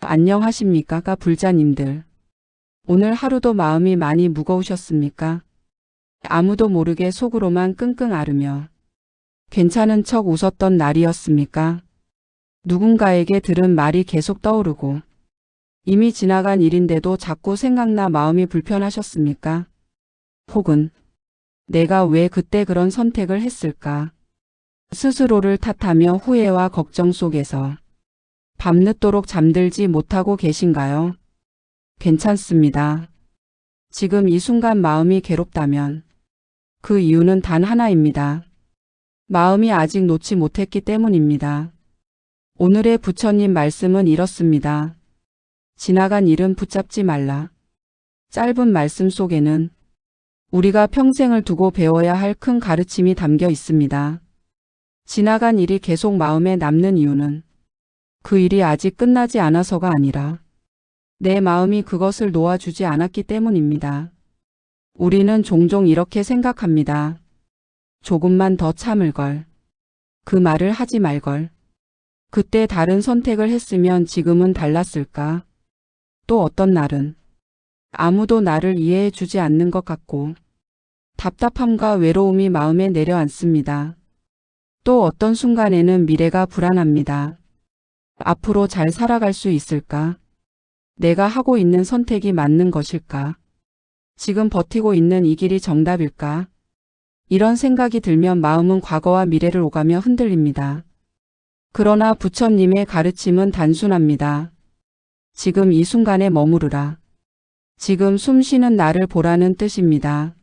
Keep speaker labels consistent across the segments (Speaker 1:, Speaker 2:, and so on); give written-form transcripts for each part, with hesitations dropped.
Speaker 1: 안녕하십니까, 불자님들. 오늘 하루도 마음이 많이 무거우셨습니까? 아무도 모르게 속으로만 끙끙 앓으며 괜찮은 척 웃었던 날이었습니까? 누군가에게 들은 말이 계속 떠오르고 이미 지나간 일인데도 자꾸 생각나 마음이 불편하셨습니까? 혹은 내가 왜 그때 그런 선택을 했을까? 스스로를 탓하며 후회와 걱정 속에서 밤늦도록 잠들지 못하고 계신가요? 괜찮습니다. 지금 이 순간 마음이 괴롭다면 그 이유는 단 하나입니다. 마음이 아직 놓지 못했기 때문입니다. 오늘의 부처님 말씀은 이렇습니다. 지나간 일은 붙잡지 말라. 짧은 말씀 속에는 우리가 평생을 두고 배워야 할 큰 가르침이 담겨 있습니다. 지나간 일이 계속 마음에 남는 이유는 그 일이 아직 끝나지 않아서가 아니라 내 마음이 그것을 놓아주지 않았기 때문입니다. 우리는 종종 이렇게 생각합니다. 조금만 더 참을 걸. 그 말을 하지 말 걸. 그때 다른 선택을 했으면 지금은 달랐을까? 또 어떤 날은 아무도 나를 이해해 주지 않는 것 같고 답답함과 외로움이 마음에 내려앉습니다. 또 어떤 순간에는 미래가 불안합니다. 앞으로 잘 살아갈 수 있을까? 내가 하고 있는 선택이 맞는 것일까? 지금 버티고 있는 이 길이 정답일까? 이런 생각이 들면 마음은 과거와 미래를 오가며 흔들립니다. 그러나 부처님의 가르침은 단순합니다. 지금 이 순간에 머무르라. 지금 숨 쉬는 나를 보라는 뜻입니다.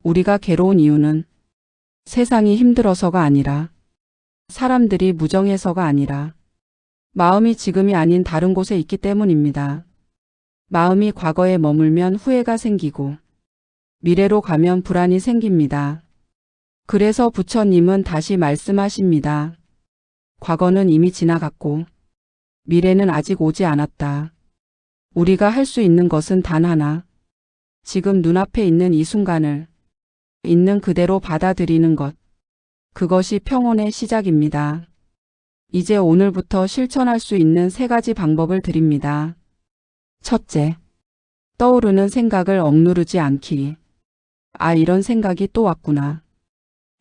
Speaker 1: 우리가 괴로운 이유는 세상이 힘들어서가 아니라 사람들이 무정해서가 아니라 마음이 지금이 아닌 다른 곳에 있기 때문입니다. 마음이 과거에 머물면 후회가 생기고 미래로 가면 불안이 생깁니다. 그래서 부처님은 다시 말씀하십니다. 과거는 이미 지나갔고 미래는 아직 오지 않았다. 우리가 할 수 있는 것은 단 하나. 지금 눈앞에 있는 이 순간을 있는 그대로 받아들이는 것. 그것이 평온의 시작입니다. 이제 오늘부터 실천할 수 있는 3가지 방법을 드립니다. 첫째, 떠오르는 생각을 억누르지 않기. 아, 이런 생각이 또 왔구나.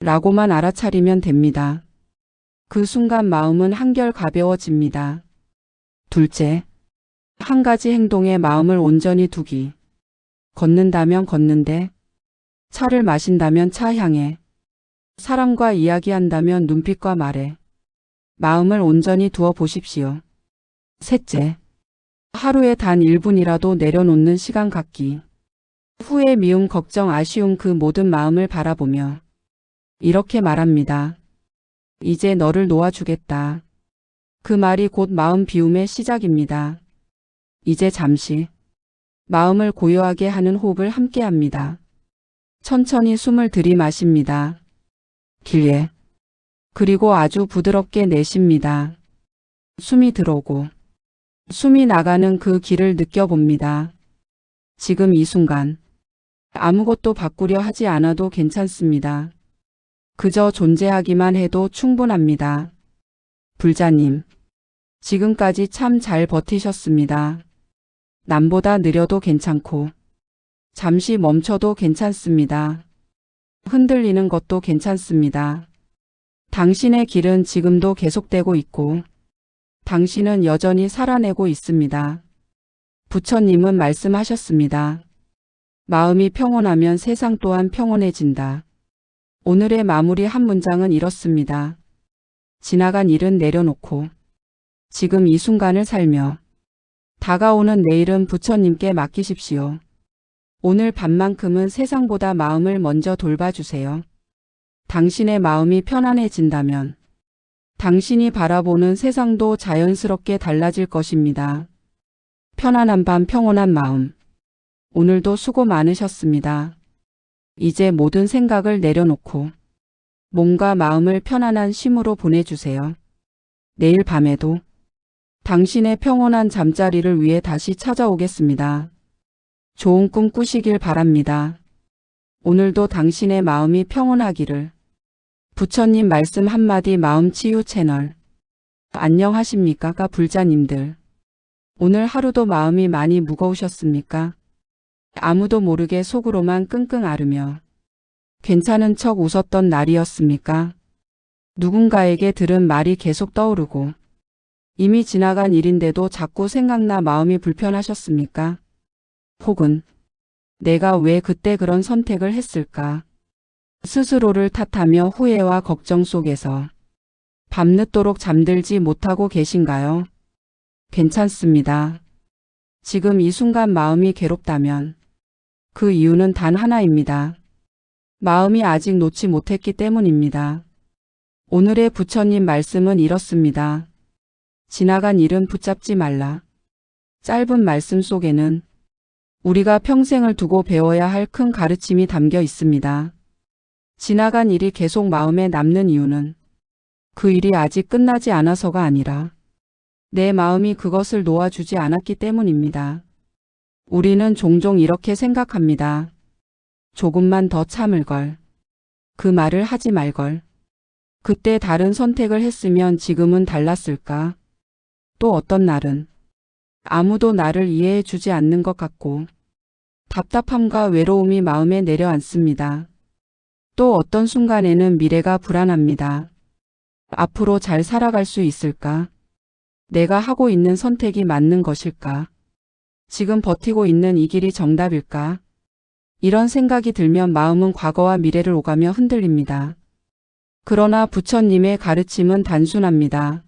Speaker 1: 라고만 알아차리면 됩니다. 그 순간 마음은 한결 가벼워집니다. 둘째, 한 가지 행동에 마음을 온전히 두기. 걷는다면 걷는데, 차를 마신다면 차 향해, 사람과 이야기한다면 눈빛과 말에 마음을 온전히 두어 보십시오. 셋째, 하루에 단 1분이라도 내려놓는 시간 갖기. 후회, 미움, 걱정, 아쉬움 그 모든 마음을 바라보며 이렇게 말합니다. 이제 너를 놓아주겠다. 그 말이 곧 마음 비움의 시작입니다. 이제 잠시 마음을 고요하게 하는 호흡을 함께 합니다. 천천히 숨을 들이마십니다. 길게. 그리고 아주 부드럽게 내쉽니다. 숨이 들어오고 숨이 나가는 그 길을 느껴봅니다. 지금 이 순간 아무것도 바꾸려 하지 않아도 괜찮습니다. 그저 존재하기만 해도 충분합니다. 불자님, 지금까지 참 잘 버티셨습니다. 남보다 느려도 괜찮고 잠시 멈춰도 괜찮습니다. 흔들리는 것도 괜찮습니다. 당신의 길은 지금도 계속되고 있고 당신은 여전히 살아내고 있습니다. 부처님은 말씀하셨습니다. 마음이 평온하면 세상 또한 평온해진다. 오늘의 마무리 한 문장은 이렇습니다. 지나간 일은 내려놓고 지금 이 순간을 살며 다가오는 내일은 부처님께 맡기십시오. 오늘 밤만큼은 세상보다 마음을 먼저 돌봐주세요. 당신의 마음이 편안해진다면 당신이 바라보는 세상도 자연스럽게 달라질 것입니다. 편안한 밤, 평온한 마음. 오늘도 수고 많으셨습니다. 이제 모든 생각을 내려놓고 몸과 마음을 편안한 쉼으로 보내주세요. 내일 밤에도 당신의 평온한 잠자리를 위해 다시 찾아오겠습니다. 좋은 꿈 꾸시길 바랍니다. 오늘도 당신의 마음이 평온하기를. 부처님 말씀 한마디 마음치유 채널. 안녕하십니까, 불자님들. 오늘 하루도 마음이 많이 무거우셨습니까? 아무도 모르게 속으로만 끙끙 앓으며 괜찮은 척 웃었던 날이었습니까? 누군가에게 들은 말이 계속 떠오르고 이미 지나간 일인데도 자꾸 생각나 마음이 불편하셨습니까? 혹은 내가 왜 그때 그런 선택을 했을까? 스스로를 탓하며 후회와 걱정 속에서 밤늦도록 잠들지 못하고 계신가요? 괜찮습니다. 지금 이 순간 마음이 괴롭다면 그 이유는 단 하나입니다. 마음이 아직 놓지 못했기 때문입니다. 오늘의 부처님 말씀은 이렇습니다. 지나간 일은 붙잡지 말라. 짧은 말씀 속에는 우리가 평생을 두고 배워야 할 큰 가르침이 담겨 있습니다. 지나간 일이 계속 마음에 남는 이유는 그 일이 아직 끝나지 않아서가 아니라 내 마음이 그것을 놓아주지 않았기 때문입니다. 우리는 종종 이렇게 생각합니다. 조금만 더 참을 걸. 그 말을 하지 말 걸. 그때 다른 선택을 했으면 지금은 달랐을까? 또 어떤 날은 아무도 나를 이해해 주지 않는 것 같고 답답함과 외로움이 마음에 내려앉습니다. 또 어떤 순간에는 미래가 불안합니다. 앞으로 잘 살아갈 수 있을까? 내가 하고 있는 선택이 맞는 것일까? 지금 버티고 있는 이 길이 정답일까? 이런 생각이 들면 마음은 과거와 미래를 오가며 흔들립니다. 그러나 부처님의 가르침은 단순합니다.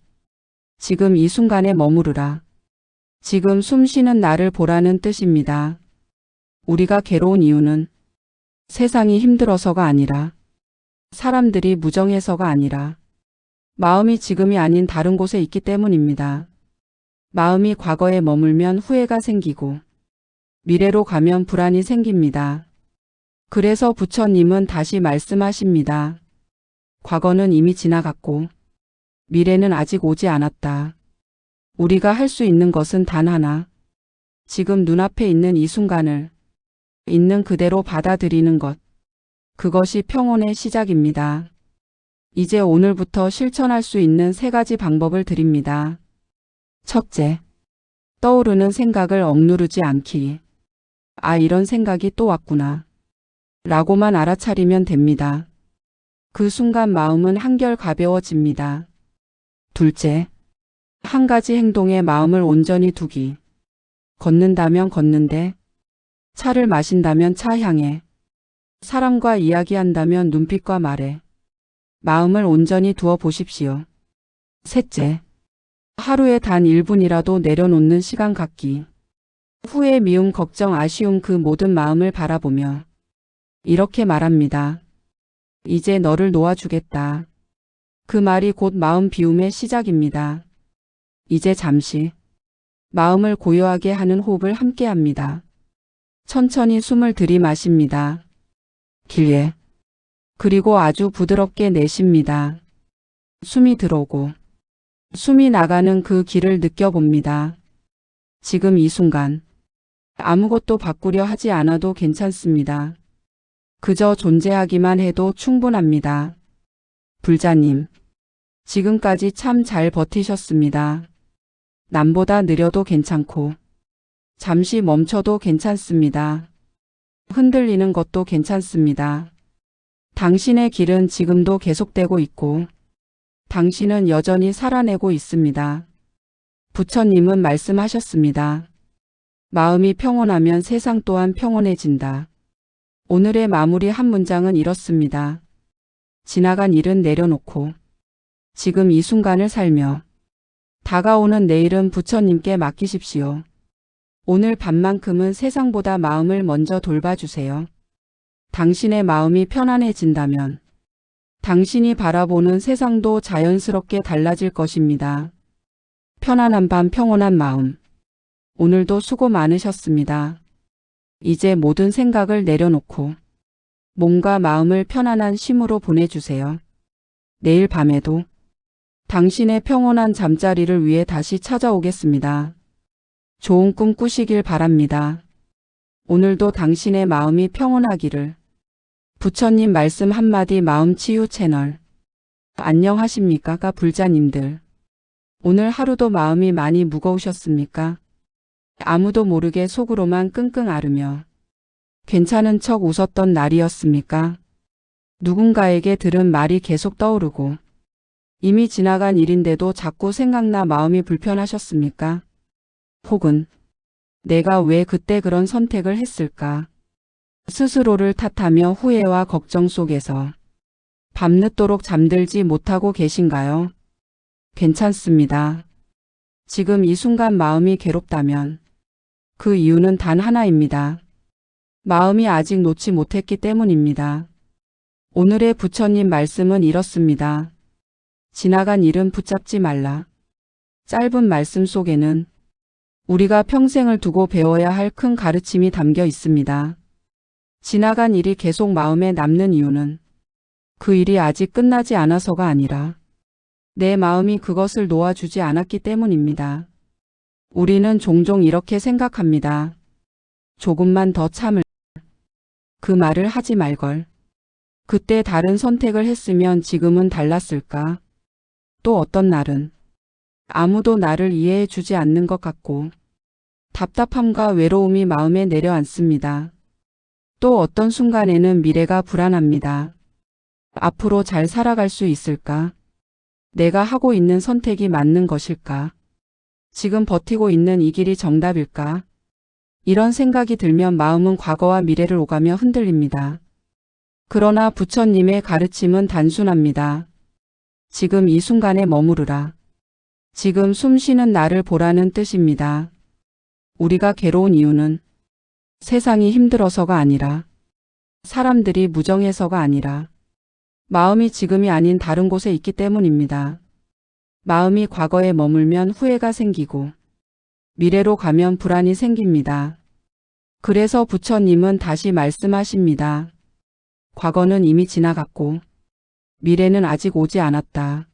Speaker 1: 지금 이 순간에 머무르라. 지금 숨 쉬는 나를 보라는 뜻입니다. 우리가 괴로운 이유는 세상이 힘들어서가 아니라 사람들이 무정해서가 아니라 마음이 지금이 아닌 다른 곳에 있기 때문입니다. 마음이 과거에 머물면 후회가 생기고 미래로 가면 불안이 생깁니다. 그래서 부처님은 다시 말씀하십니다. 과거는 이미 지나갔고 미래는 아직 오지 않았다. 우리가 할 수 있는 것은 단 하나. 지금 눈앞에 있는 이 순간을 있는 그대로 받아들이는 것. 그것이 평온의 시작입니다. 이제 오늘부터 실천할 수 있는 3가지 방법을 드립니다. 첫째, 떠오르는 생각을 억누르지 않기. 아, 이런 생각이 또 왔구나. 라고만 알아차리면 됩니다. 그 순간 마음은 한결 가벼워집니다. 둘째, 한 가지 행동에 마음을 온전히 두기. 걷는다면 걷는데, 차를 마신다면 차 향해, 사람과 이야기한다면 눈빛과 말에 마음을 온전히 두어 보십시오. 셋째, 하루에 단 1분이라도 내려놓는 시간 갖기. 후회, 미움, 걱정, 아쉬움 그 모든 마음을 바라보며 이렇게 말합니다. 이제 너를 놓아주겠다. 그 말이 곧 마음 비움의 시작입니다. 이제 잠시 마음을 고요하게 하는 호흡을 함께 합니다. 천천히 숨을 들이마십니다. 길게. 그리고 아주 부드럽게 내쉽니다. 숨이 들어오고 숨이 나가는 그 길을 느껴봅니다. 지금 이 순간 아무것도 바꾸려 하지 않아도 괜찮습니다. 그저 존재하기만 해도 충분합니다. 불자님, 지금까지 참 잘 버티셨습니다. 남보다 느려도 괜찮고 잠시 멈춰도 괜찮습니다. 흔들리는 것도 괜찮습니다. 당신의 길은 지금도 계속되고 있고 당신은 여전히 살아내고 있습니다. 부처님은 말씀하셨습니다. 마음이 평온하면 세상 또한 평온해진다. 오늘의 마무리 한 문장은 이렇습니다. 지나간 일은 내려놓고 지금 이 순간을 살며 다가오는 내일은 부처님께 맡기십시오. 오늘 밤만큼은 세상보다 마음을 먼저 돌봐주세요. 당신의 마음이 편안해진다면 당신이 바라보는 세상도 자연스럽게 달라질 것입니다. 편안한 밤, 평온한 마음. 오늘도 수고 많으셨습니다. 이제 모든 생각을 내려놓고 몸과 마음을 편안한 쉼으로 보내주세요. 내일 밤에도 당신의 평온한 잠자리를 위해 다시 찾아오겠습니다. 좋은 꿈 꾸시길 바랍니다. 오늘도 당신의 마음이 평온하기를. 부처님 말씀 한마디 마음치유 채널. 안녕하십니까 불자님들. 오늘 하루도 마음이 많이 무거우셨습니까? 아무도 모르게 속으로만 끙끙 앓으며 괜찮은 척 웃었던 날이었습니까? 누군가에게 들은 말이 계속 떠오르고 이미 지나간 일인데도 자꾸 생각나 마음이 불편하셨습니까? 혹은 내가 왜 그때 그런 선택을 했을까? 스스로를 탓하며 후회와 걱정 속에서 밤늦도록 잠들지 못하고 계신가요? 괜찮습니다. 지금 이 순간 마음이 괴롭다면 그 이유는 단 하나입니다. 마음이 아직 놓지 못했기 때문입니다. 오늘의 부처님 말씀은 이렇습니다. 지나간 일은 붙잡지 말라. 짧은 말씀 속에는 우리가 평생을 두고 배워야 할 큰 가르침이 담겨 있습니다. 지나간 일이 계속 마음에 남는 이유는 그 일이 아직 끝나지 않아서가 아니라 내 마음이 그것을 놓아주지 않았기 때문입니다. 우리는 종종 이렇게 생각합니다. 조금만 더 참을. 그 말을 하지 말걸. 그때 다른 선택을 했으면 지금은 달랐을까? 또 어떤 날은 아무도 나를 이해해 주지 않는 것 같고 답답함과 외로움이 마음에 내려앉습니다. 또 어떤 순간에는 미래가 불안합니다. 앞으로 잘 살아갈 수 있을까? 내가 하고 있는 선택이 맞는 것일까? 지금 버티고 있는 이 길이 정답일까? 이런 생각이 들면 마음은 과거와 미래를 오가며 흔들립니다. 그러나 부처님의 가르침은 단순합니다. 지금 이 순간에 머무르라. 지금 숨 쉬는 나를 보라는 뜻입니다. 우리가 괴로운 이유는 세상이 힘들어서가 아니라 사람들이 무정해서가 아니라 마음이 지금이 아닌 다른 곳에 있기 때문입니다. 마음이 과거에 머물면 후회가 생기고 미래로 가면 불안이 생깁니다. 그래서 부처님은 다시 말씀하십니다. 과거는 이미 지나갔고 미래는 아직 오지 않았다.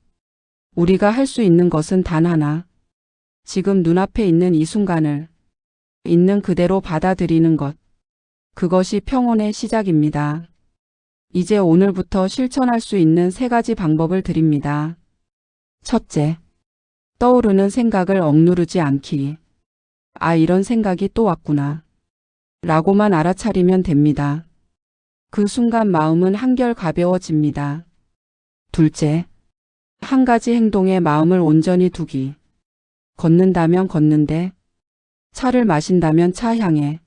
Speaker 1: 우리가 할 수 있는 것은 단 하나. 지금 눈앞에 있는 이 순간을 있는 그대로 받아들이는 것. 그것이 평온의 시작입니다. 이제 오늘부터 실천할 수 있는 3가지 방법을 드립니다. 첫째, 떠오르는 생각을 억누르지 않기. 아, 이런 생각이 또 왔구나. 라고만 알아차리면 됩니다. 그 순간 마음은 한결 가벼워집니다. 둘째, 한 가지 행동에 마음을 온전히 두기. 걷는다면 걷는데, 차를 마신다면 차 향해,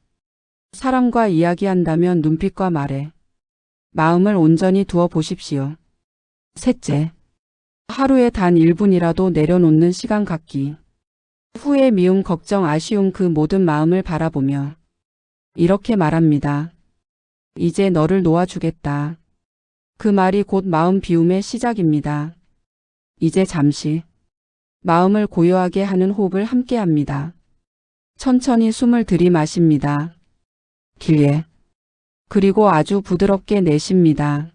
Speaker 1: 사람과 이야기한다면 눈빛과 말에 마음을 온전히 두어 보십시오. 셋째, 하루에 단 1분이라도 내려놓는 시간 갖기. 후회, 미움, 걱정, 아쉬움 그 모든 마음을 바라보며 이렇게 말합니다. 이제 너를 놓아주겠다. 그 말이 곧 마음 비움의 시작입니다. 이제 잠시 마음을 고요하게 하는 호흡을 함께 합니다. 천천히 숨을 들이마십니다. 길게. 그리고 아주 부드럽게 내쉽니다.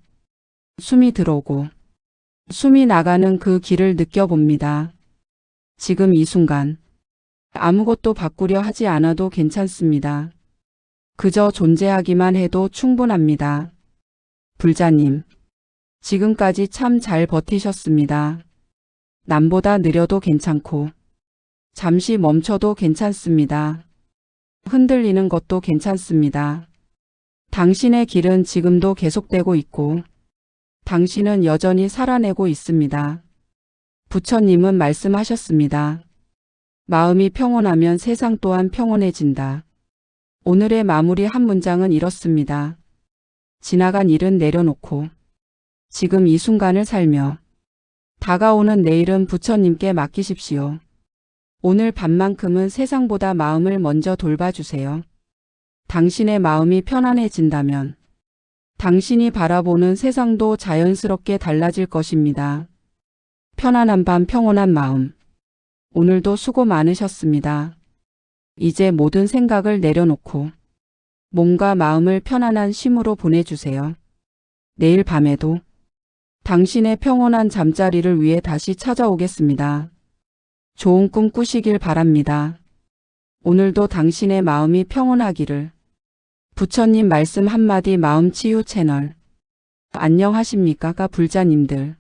Speaker 1: 숨이 들어오고 숨이 나가는 그 길을 느껴봅니다. 지금 이 순간 아무것도 바꾸려 하지 않아도 괜찮습니다. 그저 존재하기만 해도 충분합니다. 불자님, 지금까지 참 잘 버티셨습니다. 남보다 느려도 괜찮고 잠시 멈춰도 괜찮습니다. 흔들리는 것도 괜찮습니다. 당신의 길은 지금도 계속되고 있고 당신은 여전히 살아내고 있습니다. 부처님은 말씀하셨습니다. 마음이 평온하면 세상 또한 평온해진다. 오늘의 마무리 한 문장은 이렇습니다. 지나간 일은 내려놓고 지금 이 순간을 살며 다가오는 내일은 부처님께 맡기십시오. 오늘 밤만큼은 세상보다 마음을 먼저 돌봐주세요. 당신의 마음이 편안해진다면 당신이 바라보는 세상도 자연스럽게 달라질 것입니다. 편안한 밤, 평온한 마음. 오늘도 수고 많으셨습니다. 이제 모든 생각을 내려놓고 몸과 마음을 편안한 쉼으로 보내주세요. 내일 밤에도 당신의 평온한 잠자리를 위해 다시 찾아오겠습니다. 좋은 꿈 꾸시길 바랍니다. 오늘도 당신의 마음이 평온하기를. 부처님 말씀 한마디 마음치유 채널. 안녕하십니까 불자님들.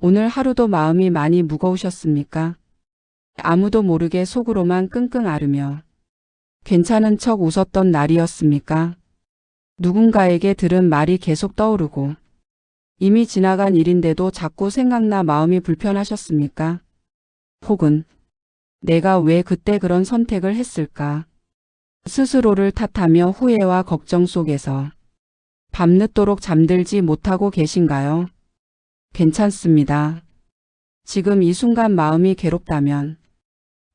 Speaker 1: 오늘 하루도 마음이 많이 무거우셨습니까? 아무도 모르게 속으로만 끙끙 앓으며 괜찮은 척 웃었던 날이었습니까? 누군가에게 들은 말이 계속 떠오르고 이미 지나간 일인데도 자꾸 생각나 마음이 불편하셨습니까? 혹은 내가 왜 그때 그런 선택을 했을까? 스스로를 탓하며 후회와 걱정 속에서 밤늦도록 잠들지 못하고 계신가요? 괜찮습니다. 지금 이 순간 마음이 괴롭다면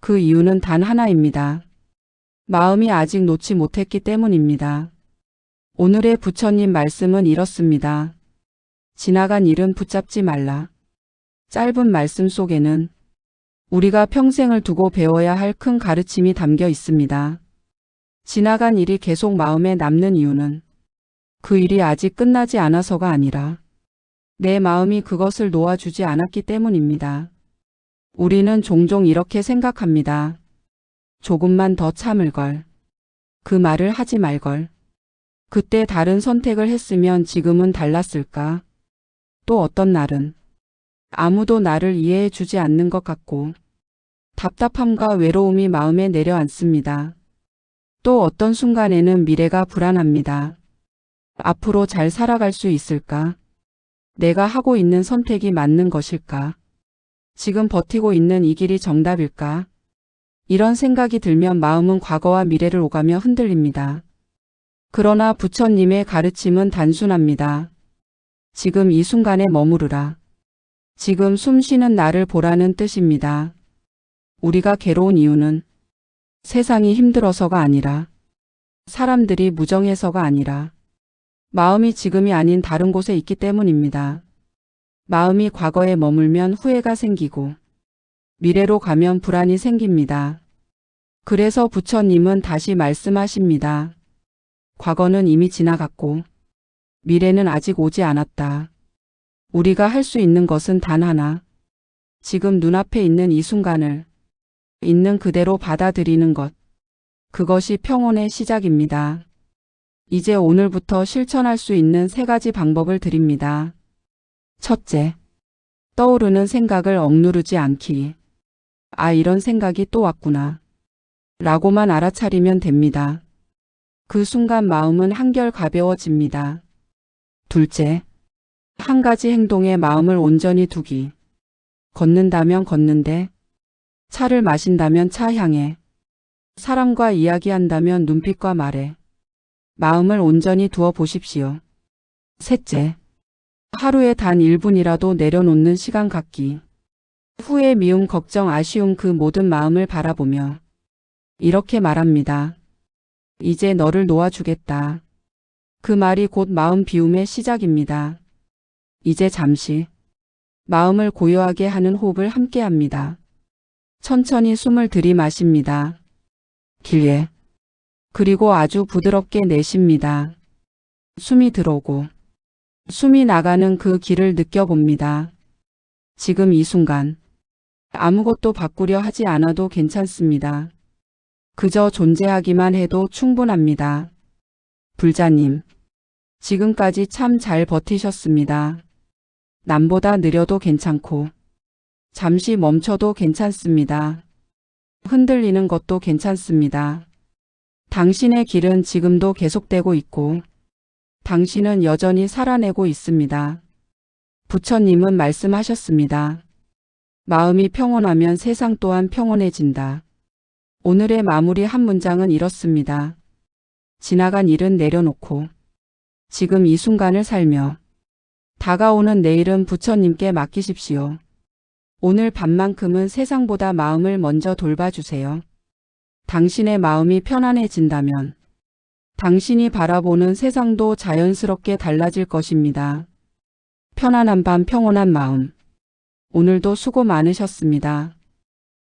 Speaker 1: 그 이유는 단 하나입니다. 마음이 아직 놓지 못했기 때문입니다. 오늘의 부처님 말씀은 이렇습니다. 지나간 일은 붙잡지 말라. 짧은 말씀 속에는 우리가 평생을 두고 배워야 할 큰 가르침이 담겨 있습니다. 지나간 일이 계속 마음에 남는 이유는 그 일이 아직 끝나지 않아서가 아니라 내 마음이 그것을 놓아주지 않았기 때문입니다. 우리는 종종 이렇게 생각합니다. 조금만 더 참을 걸. 그 말을 하지 말 걸. 그때 다른 선택을 했으면 지금은 달랐을까? 또 어떤 날은 아무도 나를 이해해 주지 않는 것 같고 답답함과 외로움이 마음에 내려앉습니다. 또 어떤 순간에는 미래가 불안합니다. 앞으로 잘 살아갈 수 있을까? 내가 하고 있는 선택이 맞는 것일까? 지금 버티고 있는 이 길이 정답일까? 이런 생각이 들면 마음은 과거와 미래를 오가며 흔들립니다. 그러나 부처님의 가르침은 단순합니다. 지금 이 순간에 머무르라. 지금 숨 쉬는 나를 보라는 뜻입니다. 우리가 괴로운 이유는 세상이 힘들어서가 아니라 사람들이 무정해서가 아니라 마음이 지금이 아닌 다른 곳에 있기 때문입니다. 마음이 과거에 머물면 후회가 생기고 미래로 가면 불안이 생깁니다. 그래서 부처님은 다시 말씀하십니다. 과거는 이미 지나갔고 미래는 아직 오지 않았다. 우리가 할 수 있는 것은 단 하나. 지금 눈앞에 있는 이 순간을 있는 그대로 받아들이는 것. 그것이 평온의 시작입니다. 이제 오늘부터 실천할 수 있는 3가지 방법을 드립니다. 첫째, 떠오르는 생각을 억누르지 않기. 아, 이런 생각이 또 왔구나. 라고만 알아차리면 됩니다. 그 순간 마음은 한결 가벼워집니다. 둘째, 한 가지 행동에 마음을 온전히 두기. 걷는다면 걷는데, 차를 마신다면 차 향에, 사람과 이야기한다면 눈빛과 말에 마음을 온전히 두어 보십시오. 셋째, 하루에 단 1분이라도 내려놓는 시간 갖기. 후회, 미움, 걱정, 아쉬움 그 모든 마음을 바라보며 이렇게 말합니다. 이제 너를 놓아주겠다. 그 말이 곧 마음 비움의 시작입니다. 이제 잠시 마음을 고요하게 하는 호흡을 함께 합니다. 천천히 숨을 들이마십니다. 길게. 그리고 아주 부드럽게 내쉽니다. 숨이 들어오고 숨이 나가는 그 길을 느껴봅니다. 지금 이 순간 아무것도 바꾸려 하지 않아도 괜찮습니다. 그저 존재하기만 해도 충분합니다. 불자님, 지금까지 참 잘 버티셨습니다. 남보다 느려도 괜찮고 잠시 멈춰도 괜찮습니다. 흔들리는 것도 괜찮습니다. 당신의 길은 지금도 계속되고 있고 당신은 여전히 살아내고 있습니다. 부처님은 말씀하셨습니다. 마음이 평온하면 세상 또한 평온해진다. 오늘의 마무리 한 문장은 이렇습니다. 지나간 일은 내려놓고 지금 이 순간을 살며 다가오는 내일은 부처님께 맡기십시오. 오늘 밤만큼은 세상보다 마음을 먼저 돌봐주세요. 당신의 마음이 편안해진다면 당신이 바라보는 세상도 자연스럽게 달라질 것입니다. 편안한 밤, 평온한 마음. 오늘도 수고 많으셨습니다.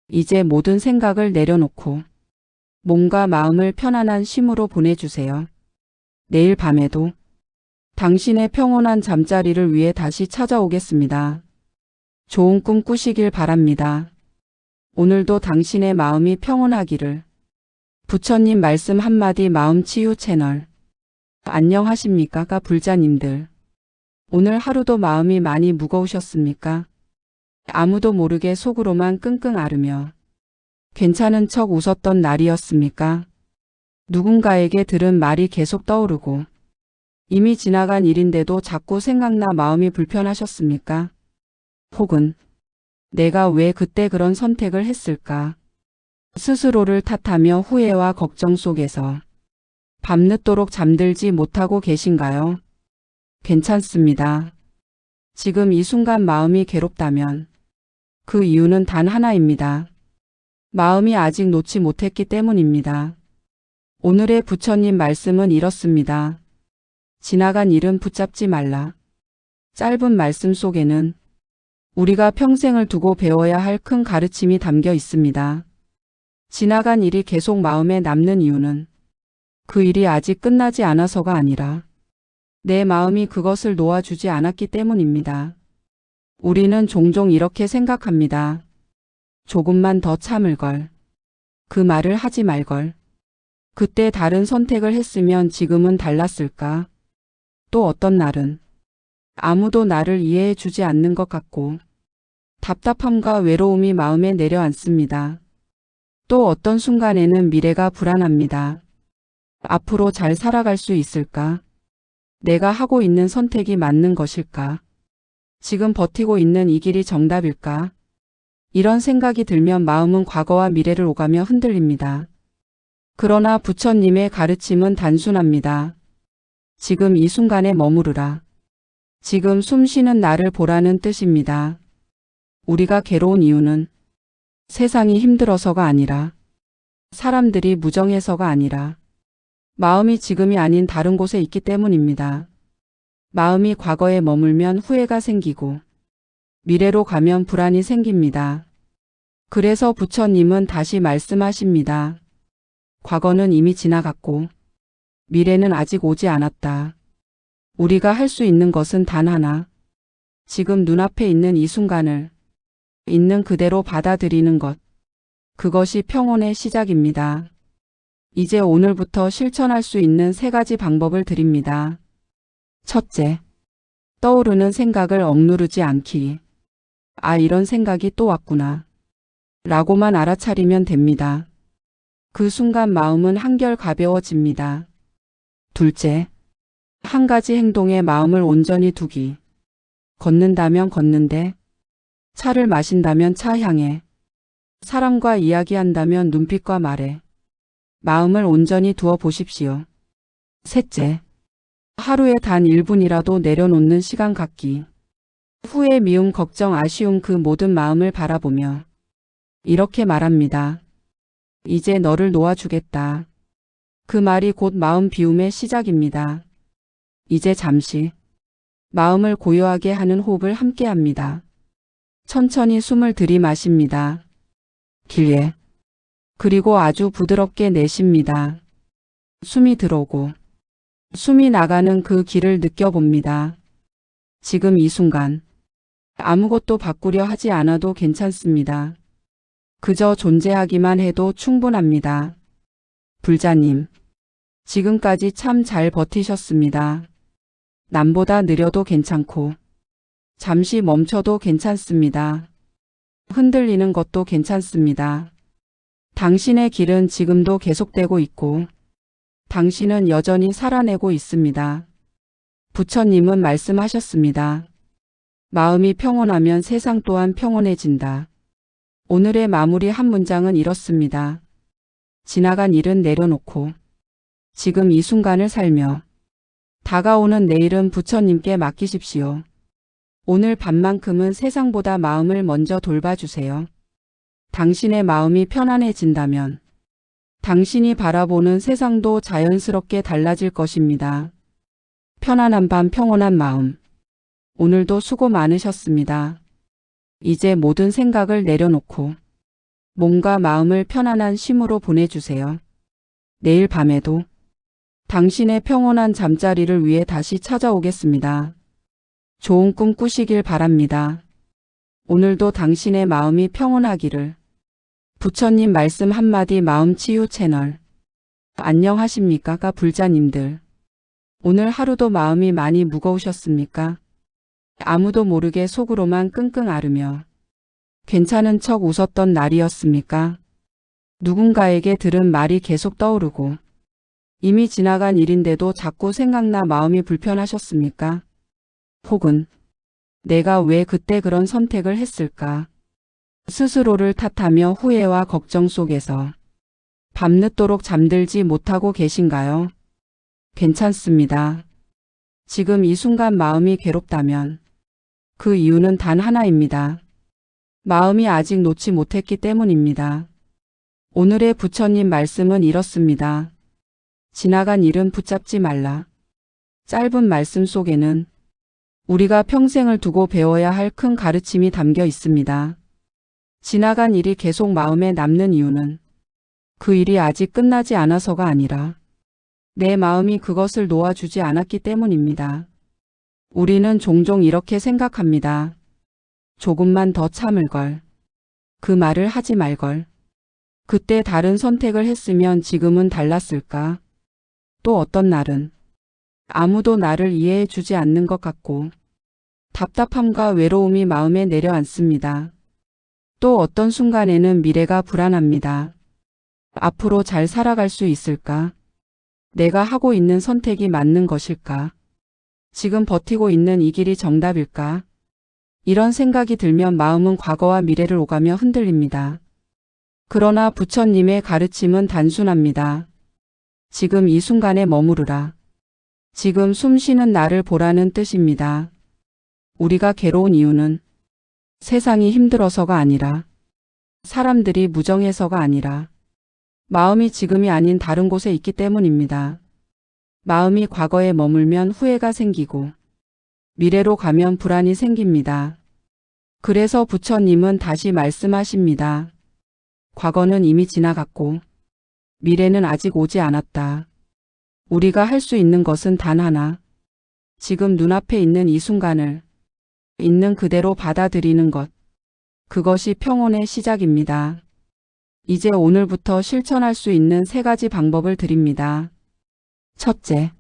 Speaker 1: 이제 모든 생각을 내려놓고 몸과 마음을 편안한 쉼으로 보내주세요. 내일 밤에도 당신의 평온한 잠자리를 위해 다시 찾아오겠습니다. 좋은 꿈 꾸시길 바랍니다. 오늘도 당신의 마음이 평온하기를. 부처님 말씀 한마디 마음치유 채널. 안녕하십니까 불자님들. 오늘 하루도 마음이 많이 무거우셨습니까? 아무도 모르게 속으로만 끙끙 앓으며 괜찮은 척 웃었던 날이었습니까? 누군가에게 들은 말이 계속 떠오르고 이미 지나간 일인데도 자꾸 생각나 마음이 불편하셨습니까? 혹은 내가 왜 그때 그런 선택을 했을까? 스스로를 탓하며 후회와 걱정 속에서 밤늦도록 잠들지 못하고 계신가요? 괜찮습니다. 지금 이 순간 마음이 괴롭다면 그 이유는 단 하나입니다. 마음이 아직 놓지 못했기 때문입니다. 오늘의 부처님 말씀은 이렇습니다. 지나간 일은 붙잡지 말라. 짧은 말씀 속에는 우리가 평생을 두고 배워야 할 큰 가르침이 담겨 있습니다. 지나간 일이 계속 마음에 남는 이유는 그 일이 아직 끝나지 않아서가 아니라 내 마음이 그것을 놓아주지 않았기 때문입니다. 우리는 종종 이렇게 생각합니다. 조금만 더 참을 걸. 그 말을 하지 말 걸. 그때 다른 선택을 했으면 지금은 달랐을까? 또 어떤 날은 아무도 나를 이해해 주지 않는 것 같고 답답함과 외로움이 마음에 내려앉습니다. 또 어떤 순간에는 미래가 불안합니다. 앞으로 잘 살아갈 수 있을까? 내가 하고 있는 선택이 맞는 것일까? 지금 버티고 있는 이 길이 정답일까? 이런 생각이 들면 마음은 과거와 미래를 오가며 흔들립니다. 그러나 부처님의 가르침은 단순합니다. 지금 이 순간에 머무르라. 지금 숨 쉬는 나를 보라는 뜻입니다. 우리가 괴로운 이유는 세상이 힘들어서가 아니라 사람들이 무정해서가 아니라 마음이 지금이 아닌 다른 곳에 있기 때문입니다. 마음이 과거에 머물면 후회가 생기고 미래로 가면 불안이 생깁니다. 그래서 부처님은 다시 말씀하십니다. 과거는 이미 지나갔고 미래는 아직 오지 않았다. 우리가 할 수 있는 것은 단 하나. 지금 눈앞에 있는 이 순간을 있는 그대로 받아들이는 것. 그것이 평온의 시작입니다. 이제 오늘부터 실천할 수 있는 3가지 방법을 드립니다. 첫째, 떠오르는 생각을 억누르지 않기. 아, 이런 생각이 또 왔구나. 라고만 알아차리면 됩니다. 그 순간 마음은 한결 가벼워집니다. 둘째, 한 가지 행동에 마음을 온전히 두기. 걷는다면 걷는데, 차를 마신다면 차 향에, 사람과 이야기한다면 눈빛과 말에 마음을 온전히 두어 보십시오. 셋째, 하루에 단 1분이라도 내려놓는 시간 갖기. 후회, 미움, 걱정, 아쉬움 그 모든 마음을 바라보며 이렇게 말합니다. 이제 너를 놓아주겠다. 그 말이 곧 마음 비움의 시작입니다. 이제 잠시 마음을 고요하게 하는 호흡을 함께 합니다. 천천히 숨을 들이마십니다. 길게. 그리고 아주 부드럽게 내쉽니다. 숨이 들어오고 숨이 나가는 그 길을 느껴봅니다. 지금 이 순간 아무것도 바꾸려 하지 않아도 괜찮습니다. 그저 존재하기만 해도 충분합니다. 불자님, 지금까지 참 잘 버티셨습니다. 남보다 느려도 괜찮고 잠시 멈춰도 괜찮습니다. 흔들리는 것도 괜찮습니다. 당신의 길은 지금도 계속되고 있고 당신은 여전히 살아내고 있습니다. 부처님은 말씀하셨습니다. 마음이 평온하면 세상 또한 평온해진다. 오늘의 마무리 한 문장은 이렇습니다. 지나간 일은 내려놓고 지금 이 순간을 살며 다가오는 내일은 부처님께 맡기십시오. 오늘 밤만큼은 세상보다 마음을 먼저 돌봐주세요. 당신의 마음이 편안해진다면 당신이 바라보는 세상도 자연스럽게 달라질 것입니다. 편안한 밤, 평온한 마음. 오늘도 수고 많으셨습니다. 이제 모든 생각을 내려놓고 몸과 마음을 편안한 쉼으로 보내주세요. 내일 밤에도 당신의 평온한 잠자리를 위해 다시 찾아오겠습니다. 좋은 꿈 꾸시길 바랍니다. 오늘도 당신의 마음이 평온하기를. 부처님 말씀 한마디 마음치유 채널. 안녕하십니까 불자님들. 오늘 하루도 마음이 많이 무거우셨습니까? 아무도 모르게 속으로만 끙끙 앓으며 괜찮은 척 웃었던 날이었습니까? 누군가에게 들은 말이 계속 떠오르고 이미 지나간 일인데도 자꾸 생각나 마음이 불편하셨습니까? 혹은 내가 왜 그때 그런 선택을 했을까? 스스로를 탓하며 후회와 걱정 속에서 밤늦도록 잠들지 못하고 계신가요? 괜찮습니다. 지금 이 순간 마음이 괴롭다면 그 이유는 단 하나입니다. 마음이 아직 놓지 못했기 때문입니다. 오늘의 부처님 말씀은 이렇습니다. 지나간 일은 붙잡지 말라. 짧은 말씀 속에는 우리가 평생을 두고 배워야 할 큰 가르침이 담겨 있습니다. 지나간 일이 계속 마음에 남는 이유는 그 일이 아직 끝나지 않아서가 아니라 내 마음이 그것을 놓아주지 않았기 때문입니다. 우리는 종종 이렇게 생각합니다. 조금만 더 참을 걸. 그 말을 하지 말 걸. 그때 다른 선택을 했으면 지금은 달랐을까? 또 어떤 날은 아무도 나를 이해해 주지 않는 것 같고 답답함과 외로움이 마음에 내려앉습니다. 또 어떤 순간에는 미래가 불안합니다. 앞으로 잘 살아갈 수 있을까? 내가 하고 있는 선택이 맞는 것일까? 지금 버티고 있는 이 길이 정답일까? 이런 생각이 들면 마음은 과거와 미래를 오가며 흔들립니다. 그러나 부처님의 가르침은 단순합니다. 지금 이 순간에 머무르라. 지금 숨 쉬는 나를 보라는 뜻입니다. 우리가 괴로운 이유는 세상이 힘들어서가 아니라 사람들이 무정해서가 아니라 마음이 지금이 아닌 다른 곳에 있기 때문입니다. 마음이 과거에 머물면 후회가 생기고 미래로 가면 불안이 생깁니다. 그래서 부처님은 다시 말씀하십니다. 과거는 이미 지나갔고 미래는 아직 오지 않았다. 우리가 할 수 있는 것은 단 하나. 지금 눈앞에 있는 이 순간을 있는 그대로 받아들이는 것. 그것이 평온의 시작입니다. 이제 오늘부터 실천할 수 있는 3가지 방법을 드립니다. 첫째,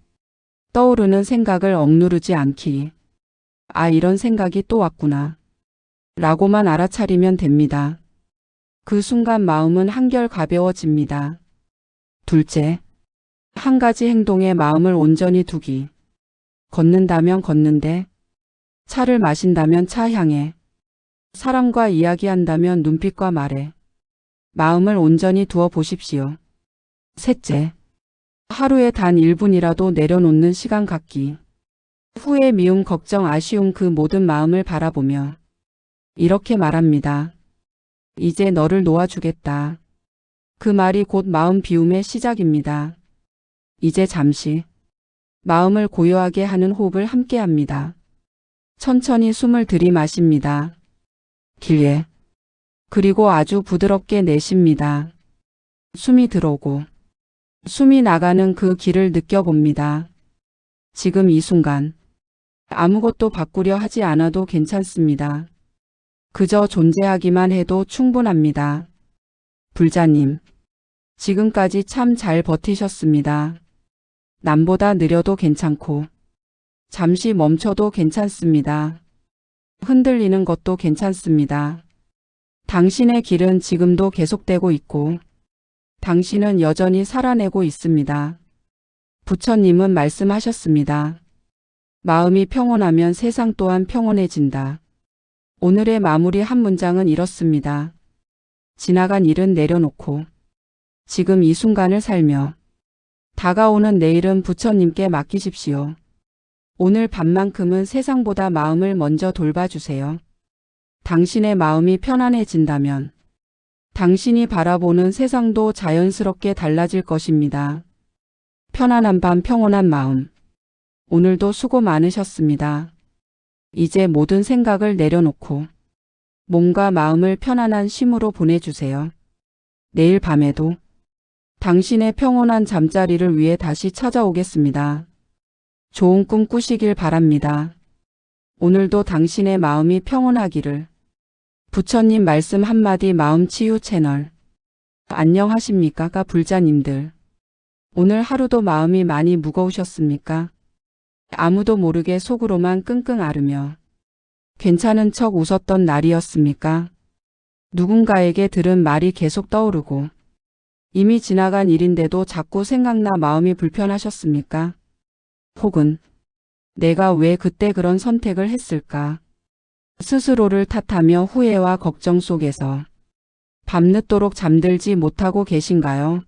Speaker 1: 떠오르는 생각을 억누르지 않기. 아, 이런 생각이 또 왔구나. 라고만 알아차리면 됩니다. 그 순간 마음은 한결 가벼워집니다. 둘째, 한 가지 행동에 마음을 온전히 두기. 걷는다면 걷는데, 차를 마신다면 차 향해, 사람과 이야기한다면 눈빛과 말에 마음을 온전히 두어 보십시오. 셋째, 하루에 단 1분이라도 내려놓는 시간 갖기. 후회, 미움, 걱정, 아쉬움 그 모든 마음을 바라보며 이렇게 말합니다. 이제 너를 놓아주겠다. 그 말이 곧 마음 비움의 시작입니다. 이제 잠시 마음을 고요하게 하는 호흡을 함께 합니다. 천천히 숨을 들이마십니다. 길게. 그리고 아주 부드럽게 내쉽니다. 숨이 들어오고 숨이 나가는 그 길을 느껴봅니다. 지금 이 순간 아무것도 바꾸려 하지 않아도 괜찮습니다. 그저 존재하기만 해도 충분합니다. 불자님, 지금까지 참 잘 버티셨습니다. 남보다 느려도 괜찮고 잠시 멈춰도 괜찮습니다. 흔들리는 것도 괜찮습니다. 당신의 길은 지금도 계속되고 있고 당신은 여전히 살아내고 있습니다. 부처님은 말씀하셨습니다. 마음이 평온하면 세상 또한 평온해진다. 오늘의 마무리 한 문장은 이렇습니다. 지나간 일은 내려놓고 지금 이 순간을 살며 다가오는 내일은 부처님께 맡기십시오. 오늘 밤만큼은 세상보다 마음을 먼저 돌봐주세요. 당신의 마음이 편안해진다면 당신이 바라보는 세상도 자연스럽게 달라질 것입니다. 편안한 밤, 평온한 마음. 오늘도 수고 많으셨습니다. 이제 모든 생각을 내려놓고 몸과 마음을 편안한 쉼으로 보내주세요. 내일 밤에도 당신의 평온한 잠자리를 위해 다시 찾아오겠습니다. 좋은 꿈 꾸시길 바랍니다. 오늘도 당신의 마음이 평온하기를. 부처님 말씀 한마디 마음치유 채널. 안녕하십니까 불자님들. 오늘 하루도 마음이 많이 무거우셨습니까? 아무도 모르게 속으로만 끙끙 앓으며 괜찮은 척 웃었던 날이었습니까? 누군가에게 들은 말이 계속 떠오르고 이미 지나간 일인데도 자꾸 생각나 마음이 불편하셨습니까? 혹은 내가 왜 그때 그런 선택을 했을까? 스스로를 탓하며 후회와 걱정 속에서 밤늦도록 잠들지 못하고 계신가요?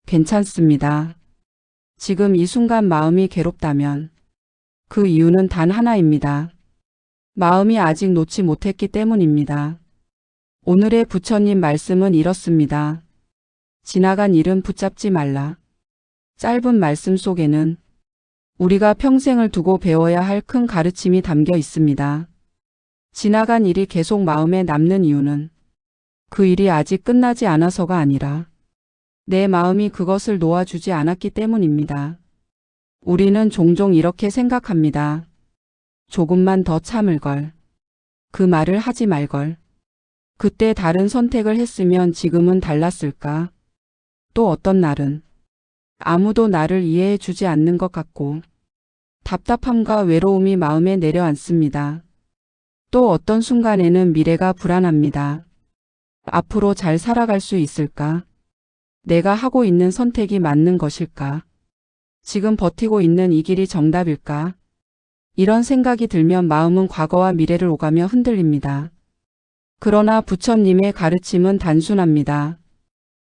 Speaker 1: 괜찮습니다. 지금 이 순간 마음이 괴롭다면 그 이유는 단 하나입니다. 마음이 아직 놓지 못했기 때문입니다. 오늘의 부처님 말씀은 이렇습니다. 지나간 일은 붙잡지 말라. 짧은 말씀 속에는 우리가 평생을 두고 배워야 할 큰 가르침이 담겨 있습니다. 지나간 일이 계속 마음에 남는 이유는 그 일이 아직 끝나지 않아서가 아니라 내 마음이 그것을 놓아주지 않았기 때문입니다. 우리는 종종 이렇게 생각합니다. 조금만 더 참을 걸. 그 말을 하지 말 걸. 그때 다른 선택을 했으면 지금은 달랐을까? 또 어떤 날은 아무도 나를 이해해 주지 않는 것 같고 답답함과 외로움이 마음에 내려앉습니다. 또 어떤 순간에는 미래가 불안합니다. 앞으로 잘 살아갈 수 있을까? 내가 하고 있는 선택이 맞는 것일까? 지금 버티고 있는 이 길이 정답일까? 이런 생각이 들면 마음은 과거와 미래를 오가며 흔들립니다. 그러나 부처님의 가르침은 단순합니다.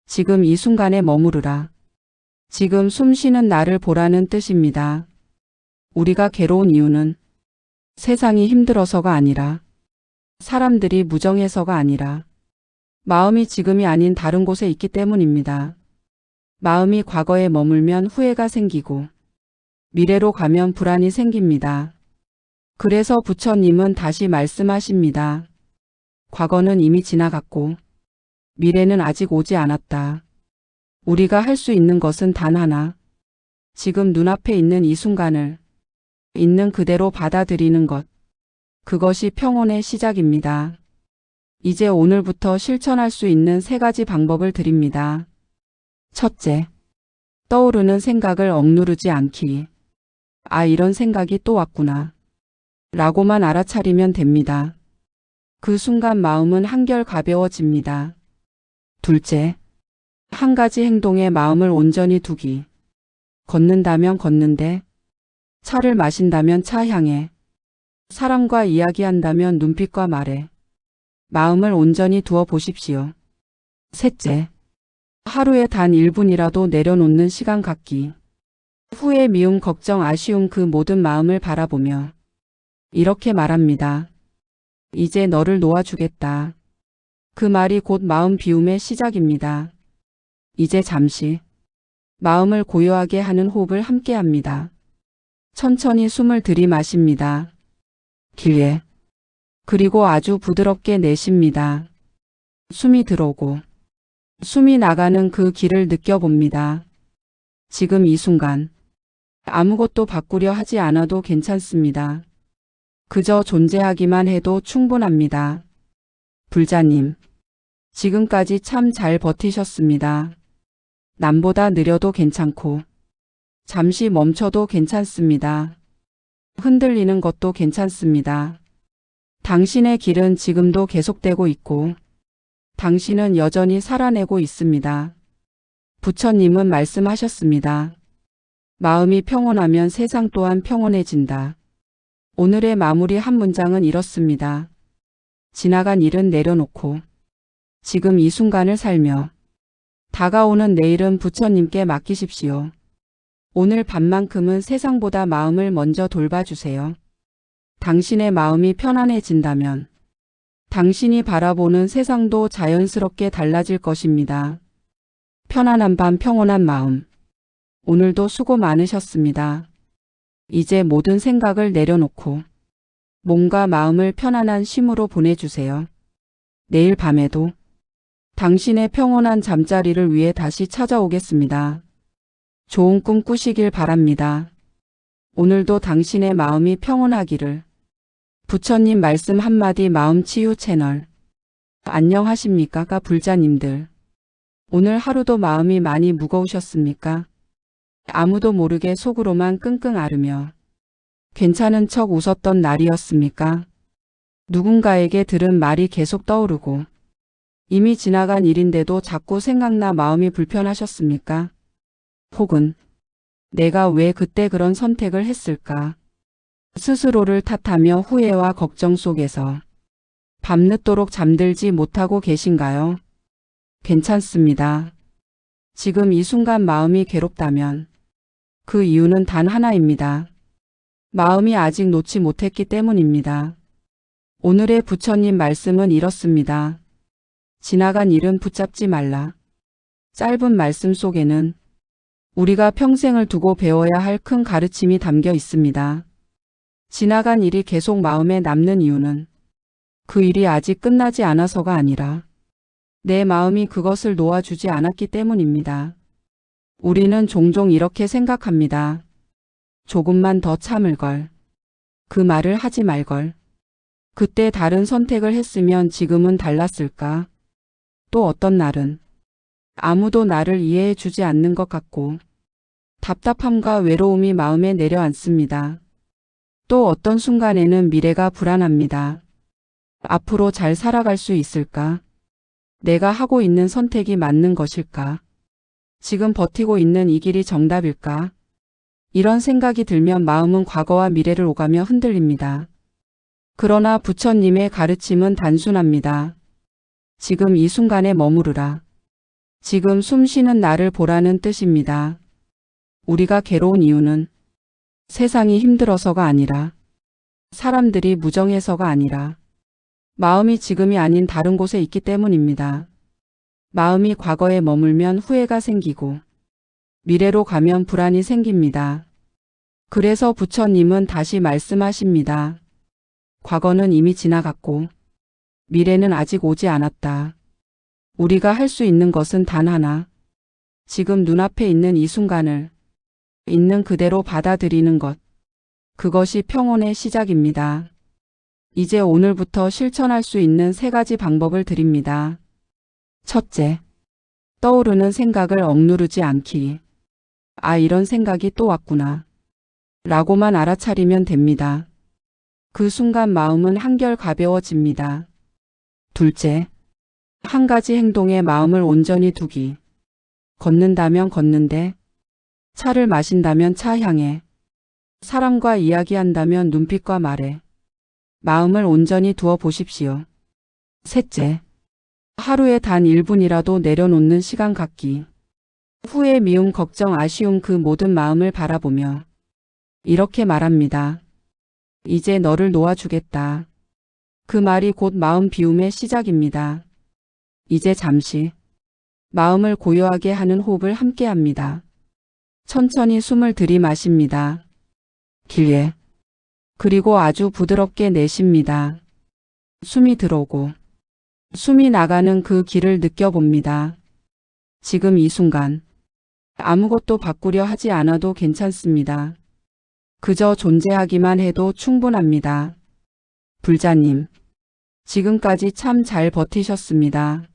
Speaker 1: 지금 이 순간에 머무르라. 지금 숨 쉬는 나를 보라는 뜻입니다. 우리가 괴로운 이유는 세상이 힘들어서가 아니라 사람들이 무정해서가 아니라 마음이 지금이 아닌 다른 곳에 있기 때문입니다. 마음이 과거에 머물면 후회가 생기고 미래로 가면 불안이 생깁니다. 그래서 부처님은 다시 말씀하십니다. 과거는 이미 지나갔고 미래는 아직 오지 않았다. 우리가 할 수 있는 것은 단 하나. 지금 눈앞에 있는 이 순간을 있는 그대로 받아들이는 것. 그것이 평온의 시작입니다. 이제 오늘부터 실천할 수 있는 3가지 방법을 드립니다. 첫째, 떠오르는 생각을 억누르지 않기. 아, 이런 생각이 또 왔구나. 라고만 알아차리면 됩니다. 그 순간 마음은 한결 가벼워집니다. 둘째, 한 가지 행동에 마음을 온전히 두기. 걷는다면 걷는데, 차를 마신다면 차 향해, 사람과 이야기한다면 눈빛과 말에 마음을 온전히 두어 보십시오. 셋째, 하루에 단 1분이라도 내려놓는 시간 갖기. 후회, 미움, 걱정, 아쉬움 그 모든 마음을 바라보며 이렇게 말합니다. 이제 너를 놓아주겠다. 그 말이 곧 마음 비움의 시작입니다. 이제 잠시 마음을 고요하게 하는 호흡을 함께 합니다. 천천히 숨을 들이마십니다. 길게. 그리고 아주 부드럽게 내쉽니다. 숨이 들어오고 숨이 나가는 그 길을 느껴봅니다. 지금 이 순간 아무것도 바꾸려 하지 않아도 괜찮습니다. 그저 존재하기만 해도 충분합니다. 불자님, 지금까지 참 잘 버티셨습니다. 남보다 느려도 괜찮고 잠시 멈춰도 괜찮습니다. 흔들리는 것도 괜찮습니다. 당신의 길은 지금도 계속되고 있고 당신은 여전히 살아내고 있습니다. 부처님은 말씀하셨습니다. 마음이 평온하면 세상 또한 평온해진다. 오늘의 마무리 한 문장은 이렇습니다. 지나간 일은 내려놓고 지금 이 순간을 살며 다가오는 내일은 부처님께 맡기십시오. 오늘 밤만큼은 세상보다 마음을 먼저 돌봐주세요. 당신의 마음이 편안해진다면 당신이 바라보는 세상도 자연스럽게 달라질 것입니다. 편안한 밤, 평온한 마음. 오늘도 수고 많으셨습니다. 이제 모든 생각을 내려놓고 몸과 마음을 편안한 쉼으로 보내주세요. 내일 밤에도 당신의 평온한 잠자리를 위해 다시 찾아오겠습니다. 좋은 꿈 꾸시길 바랍니다. 오늘도 당신의 마음이 평온하기를. 부처님 말씀 한마디 마음치유 채널. 안녕하십니까 불자님들. 오늘 하루도 마음이 많이 무거우셨습니까? 아무도 모르게 속으로만 끙끙 앓으며 괜찮은 척 웃었던 날이었습니까? 누군가에게 들은 말이 계속 떠오르고 이미 지나간 일인데도 자꾸 생각나 마음이 불편하셨습니까? 혹은 내가 왜 그때 그런 선택을 했을까? 스스로를 탓하며 후회와 걱정 속에서 밤늦도록 잠들지 못하고 계신가요? 괜찮습니다. 지금 이 순간 마음이 괴롭다면 그 이유는 단 하나입니다. 마음이 아직 놓지 못했기 때문입니다. 오늘의 부처님 말씀은 이렇습니다. 지나간 일은 붙잡지 말라. 짧은 말씀 속에는 우리가 평생을 두고 배워야 할 큰 가르침이 담겨 있습니다. 지나간 일이 계속 마음에 남는 이유는 그 일이 아직 끝나지 않아서가 아니라 내 마음이 그것을 놓아주지 않았기 때문입니다. 우리는 종종 이렇게 생각합니다. 조금만 더 참을 걸. 그 말을 하지 말 걸. 그때 다른 선택을 했으면 지금은 달랐을까? 또 어떤 날은 아무도 나를 이해해 주지 않는 것 같고 답답함과 외로움이 마음에 내려앉습니다. 또 어떤 순간에는 미래가 불안합니다. 앞으로 잘 살아갈 수 있을까? 내가 하고 있는 선택이 맞는 것일까? 지금 버티고 있는 이 길이 정답일까? 이런 생각이 들면 마음은 과거와 미래를 오가며 흔들립니다. 그러나 부처님의 가르침은 단순합니다. 지금 이 순간에 머무르라. 지금 숨 쉬는 나를 보라는 뜻입니다. 우리가 괴로운 이유는 세상이 힘들어서가 아니라 사람들이 무정해서가 아니라 마음이 지금이 아닌 다른 곳에 있기 때문입니다. 마음이 과거에 머물면 후회가 생기고 미래로 가면 불안이 생깁니다. 그래서 부처님은 다시 말씀하십니다. 과거는 이미 지나갔고 미래는 아직 오지 않았다. 우리가 할 수 있는 것은 단 하나. 지금 눈앞에 있는 이 순간을 있는 그대로 받아들이는 것. 그것이 평온의 시작입니다. 이제 오늘부터 실천할 수 있는 3가지 방법을 드립니다. 첫째, 떠오르는 생각을 억누르지 않기. 아, 이런 생각이 또 왔구나. 라고만 알아차리면 됩니다. 그 순간 마음은 한결 가벼워집니다. 둘째, 한 가지 행동에 마음을 온전히 두기. 걷는다면 걷는데, 차를 마신다면 차 향해, 사람과 이야기한다면 눈빛과 말에 마음을 온전히 두어 보십시오. 셋째, 하루에 단 1분이라도 내려놓는 시간 갖기. 후회, 미움, 걱정, 아쉬움 그 모든 마음을 바라보며 이렇게 말합니다. 이제 너를 놓아주겠다. 그 말이 곧 마음 비움의 시작입니다. 이제 잠시 마음을 고요하게 하는 호흡을 함께 합니다. 천천히 숨을 들이마십니다. 길게. 그리고 아주 부드럽게 내쉽니다. 숨이 들어오고 숨이 나가는 그 길을 느껴봅니다. 지금 이 순간 아무것도 바꾸려 하지 않아도 괜찮습니다. 그저 존재하기만 해도 충분합니다. 불자님, 지금까지 참 잘 버티셨습니다.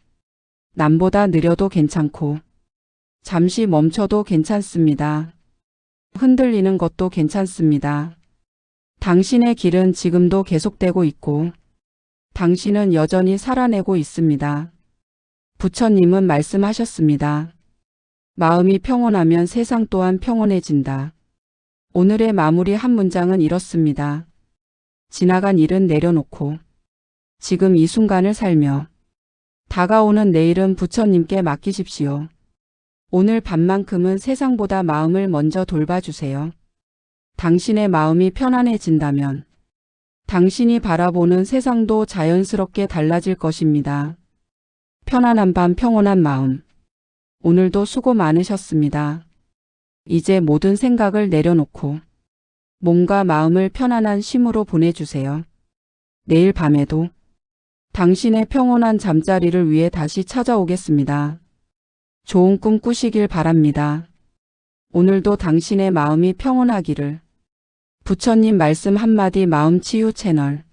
Speaker 1: 남보다 느려도 괜찮고 잠시 멈춰도 괜찮습니다. 흔들리는 것도 괜찮습니다. 당신의 길은 지금도 계속되고 있고 당신은 여전히 살아내고 있습니다. 부처님은 말씀하셨습니다. 마음이 평온하면 세상 또한 평온해진다. 오늘의 마무리 한 문장은 이렇습니다. 지나간 일은 내려놓고 지금 이 순간을 살며 다가오는 내일은 부처님께 맡기십시오. 오늘 밤만큼은 세상보다 마음을 먼저 돌봐주세요. 당신의 마음이 편안해진다면 당신이 바라보는 세상도 자연스럽게 달라질 것입니다. 편안한 밤, 평온한 마음. 오늘도 수고 많으셨습니다. 이제 모든 생각을 내려놓고 몸과 마음을 편안한 쉼으로 보내주세요. 내일 밤에도 당신의 평온한 잠자리를 위해 다시 찾아오겠습니다. 좋은 꿈 꾸시길 바랍니다. 오늘도 당신의 마음이 평온하기를. 부처님 말씀 한마디 마음치유 채널.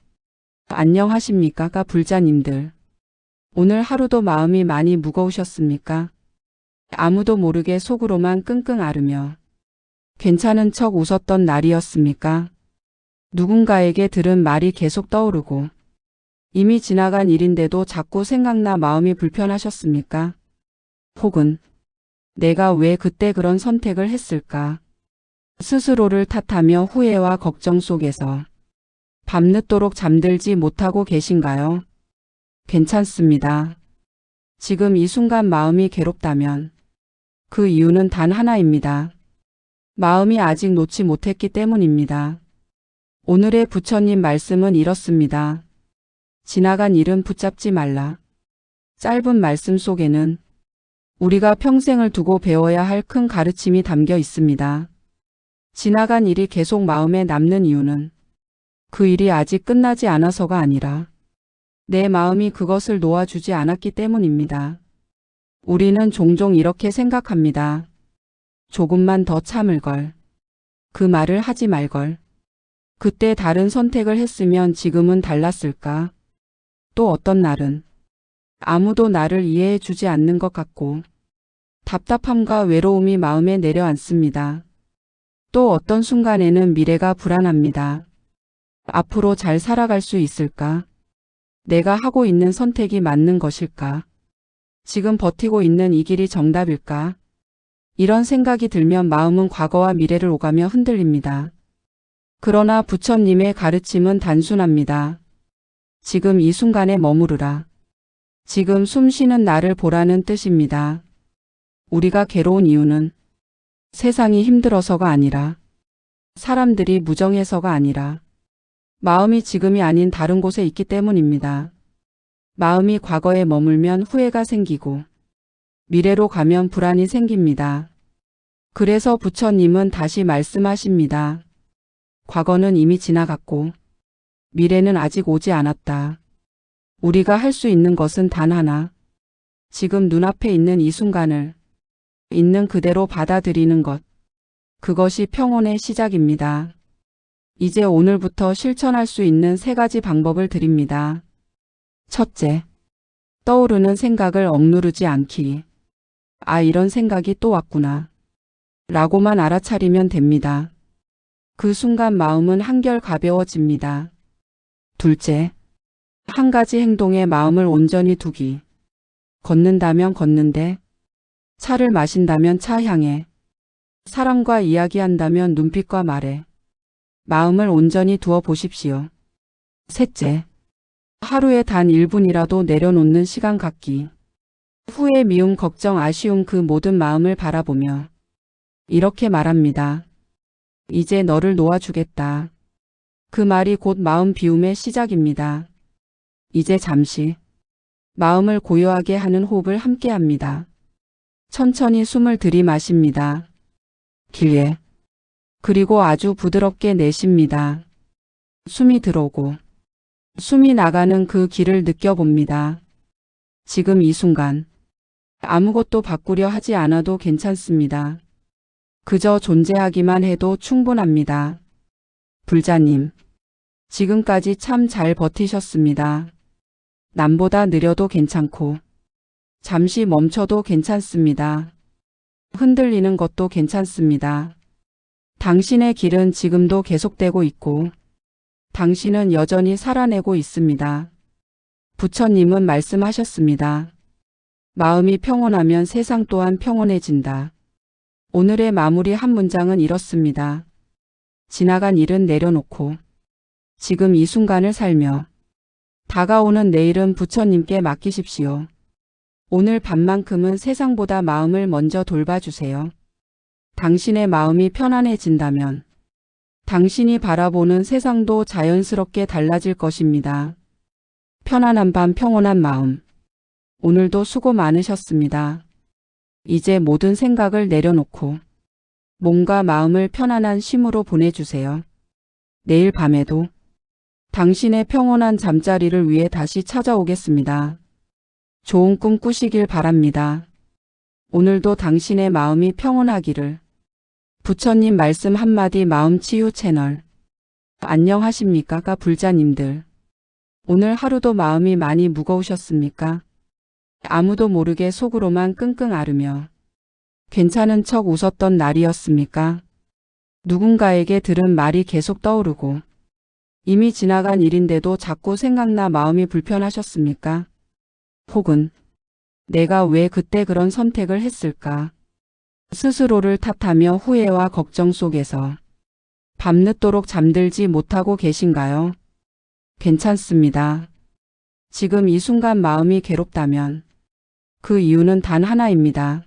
Speaker 1: 안녕하십니까 불자님들. 오늘 하루도 마음이 많이 무거우셨습니까? 아무도 모르게 속으로만 끙끙 앓으며 괜찮은 척 웃었던 날이었습니까? 누군가에게 들은 말이 계속 떠오르고 이미 지나간 일인데도 자꾸 생각나 마음이 불편하셨습니까? 혹은 내가 왜 그때 그런 선택을 했을까? 스스로를 탓하며 후회와 걱정 속에서 밤늦도록 잠들지 못하고 계신가요? 괜찮습니다. 지금 이 순간 마음이 괴롭다면 그 이유는 단 하나입니다. 마음이 아직 놓지 못했기 때문입니다. 오늘의 부처님 말씀은 이렇습니다. 지나간 일은 붙잡지 말라. 짧은 말씀 속에는 우리가 평생을 두고 배워야 할 큰 가르침이 담겨 있습니다. 지나간 일이 계속 마음에 남는 이유는 그 일이 아직 끝나지 않아서가 아니라 내 마음이 그것을 놓아주지 않았기 때문입니다. 우리는 종종 이렇게 생각합니다. 조금만 더 참을 걸. 그 말을 하지 말 걸. 그때 다른 선택을 했으면 지금은 달랐을까? 또 어떤 날은 아무도 나를 이해해 주지 않는 것 같고 답답함과 외로움이 마음에 내려앉습니다. 또 어떤 순간에는 미래가 불안합니다. 앞으로 잘 살아갈 수 있을까? 내가 하고 있는 선택이 맞는 것일까? 지금 버티고 있는 이 길이 정답일까? 이런 생각이 들면 마음은 과거와 미래를 오가며 흔들립니다. 그러나 부처님의 가르침은 단순합니다. 지금 이 순간에 머무르라. 지금 숨 쉬는 나를 보라는 뜻입니다. 우리가 괴로운 이유는 세상이 힘들어서가 아니라 사람들이 무정해서가 아니라 마음이 지금이 아닌 다른 곳에 있기 때문입니다. 마음이 과거에 머물면 후회가 생기고 미래로 가면 불안이 생깁니다. 그래서 부처님은 다시 말씀하십니다. 과거는 이미 지나갔고 미래는 아직 오지 않았다. 우리가 할 수 있는 것은 단 하나. 지금 눈앞에 있는 이 순간을 있는 그대로 받아들이는 것. 그것이 평온의 시작입니다. 이제 오늘부터 실천할 수 있는 3가지 방법을 드립니다. 첫째, 떠오르는 생각을 억누르지 않기. 아, 이런 생각이 또 왔구나. 라고만 알아차리면 됩니다. 그 순간 마음은 한결 가벼워집니다. 둘째, 한 가지 행동에 마음을 온전히 두기. 걷는다면 걷는데, 차를 마신다면 차 향에, 사람과 이야기한다면 눈빛과 말에 마음을 온전히 두어 보십시오. 셋째, 하루에 단 1분이라도 내려놓는 시간 갖기. 후회, 미움, 걱정, 아쉬움 그 모든 마음을 바라보며 이렇게 말합니다. 이제 너를 놓아주겠다. 그 말이 곧 마음 비움의 시작입니다. 이제 잠시 마음을 고요하게 하는 호흡을 함께 합니다. 천천히 숨을 들이마십니다. 길게. 그리고 아주 부드럽게 내쉽니다. 숨이 들어오고 숨이 나가는 그 길을 느껴봅니다. 지금 이 순간 아무것도 바꾸려 하지 않아도 괜찮습니다. 그저 존재하기만 해도 충분합니다. 불자님, 지금까지 참 잘 버티셨습니다. 남보다 느려도 괜찮고 잠시 멈춰도 괜찮습니다. 흔들리는 것도 괜찮습니다. 당신의 길은 지금도 계속되고 있고 당신은 여전히 살아내고 있습니다. 부처님은 말씀하셨습니다. 마음이 평온하면 세상 또한 평온해진다. 오늘의 마무리 한 문장은 이렇습니다. 지나간 일은 내려놓고 지금 이 순간을 살며 다가오는 내일은 부처님께 맡기십시오. 오늘 밤만큼은 세상보다 마음을 먼저 돌봐주세요. 당신의 마음이 편안해진다면 당신이 바라보는 세상도 자연스럽게 달라질 것입니다. 편안한 밤, 평온한 마음. 오늘도 수고 많으셨습니다. 이제 모든 생각을 내려놓고 몸과 마음을 편안한 쉼으로 보내주세요. 내일 밤에도 당신의 평온한 잠자리를 위해 다시 찾아오겠습니다. 좋은 꿈 꾸시길 바랍니다. 오늘도 당신의 마음이 평온하기를. 부처님 말씀 한마디 마음치유 채널. 안녕하십니까 불자님들. 오늘 하루도 마음이 많이 무거우셨습니까? 아무도 모르게 속으로만 끙끙 앓으며 괜찮은 척 웃었던 날이었습니까? 누군가에게 들은 말이 계속 떠오르고 이미 지나간 일인데도 자꾸 생각나 마음이 불편하셨습니까? 혹은 내가 왜 그때 그런 선택을 했을까? 스스로를 탓하며 후회와 걱정 속에서 밤늦도록 잠들지 못하고 계신가요? 괜찮습니다. 지금 이 순간 마음이 괴롭다면 그 이유는 단 하나입니다.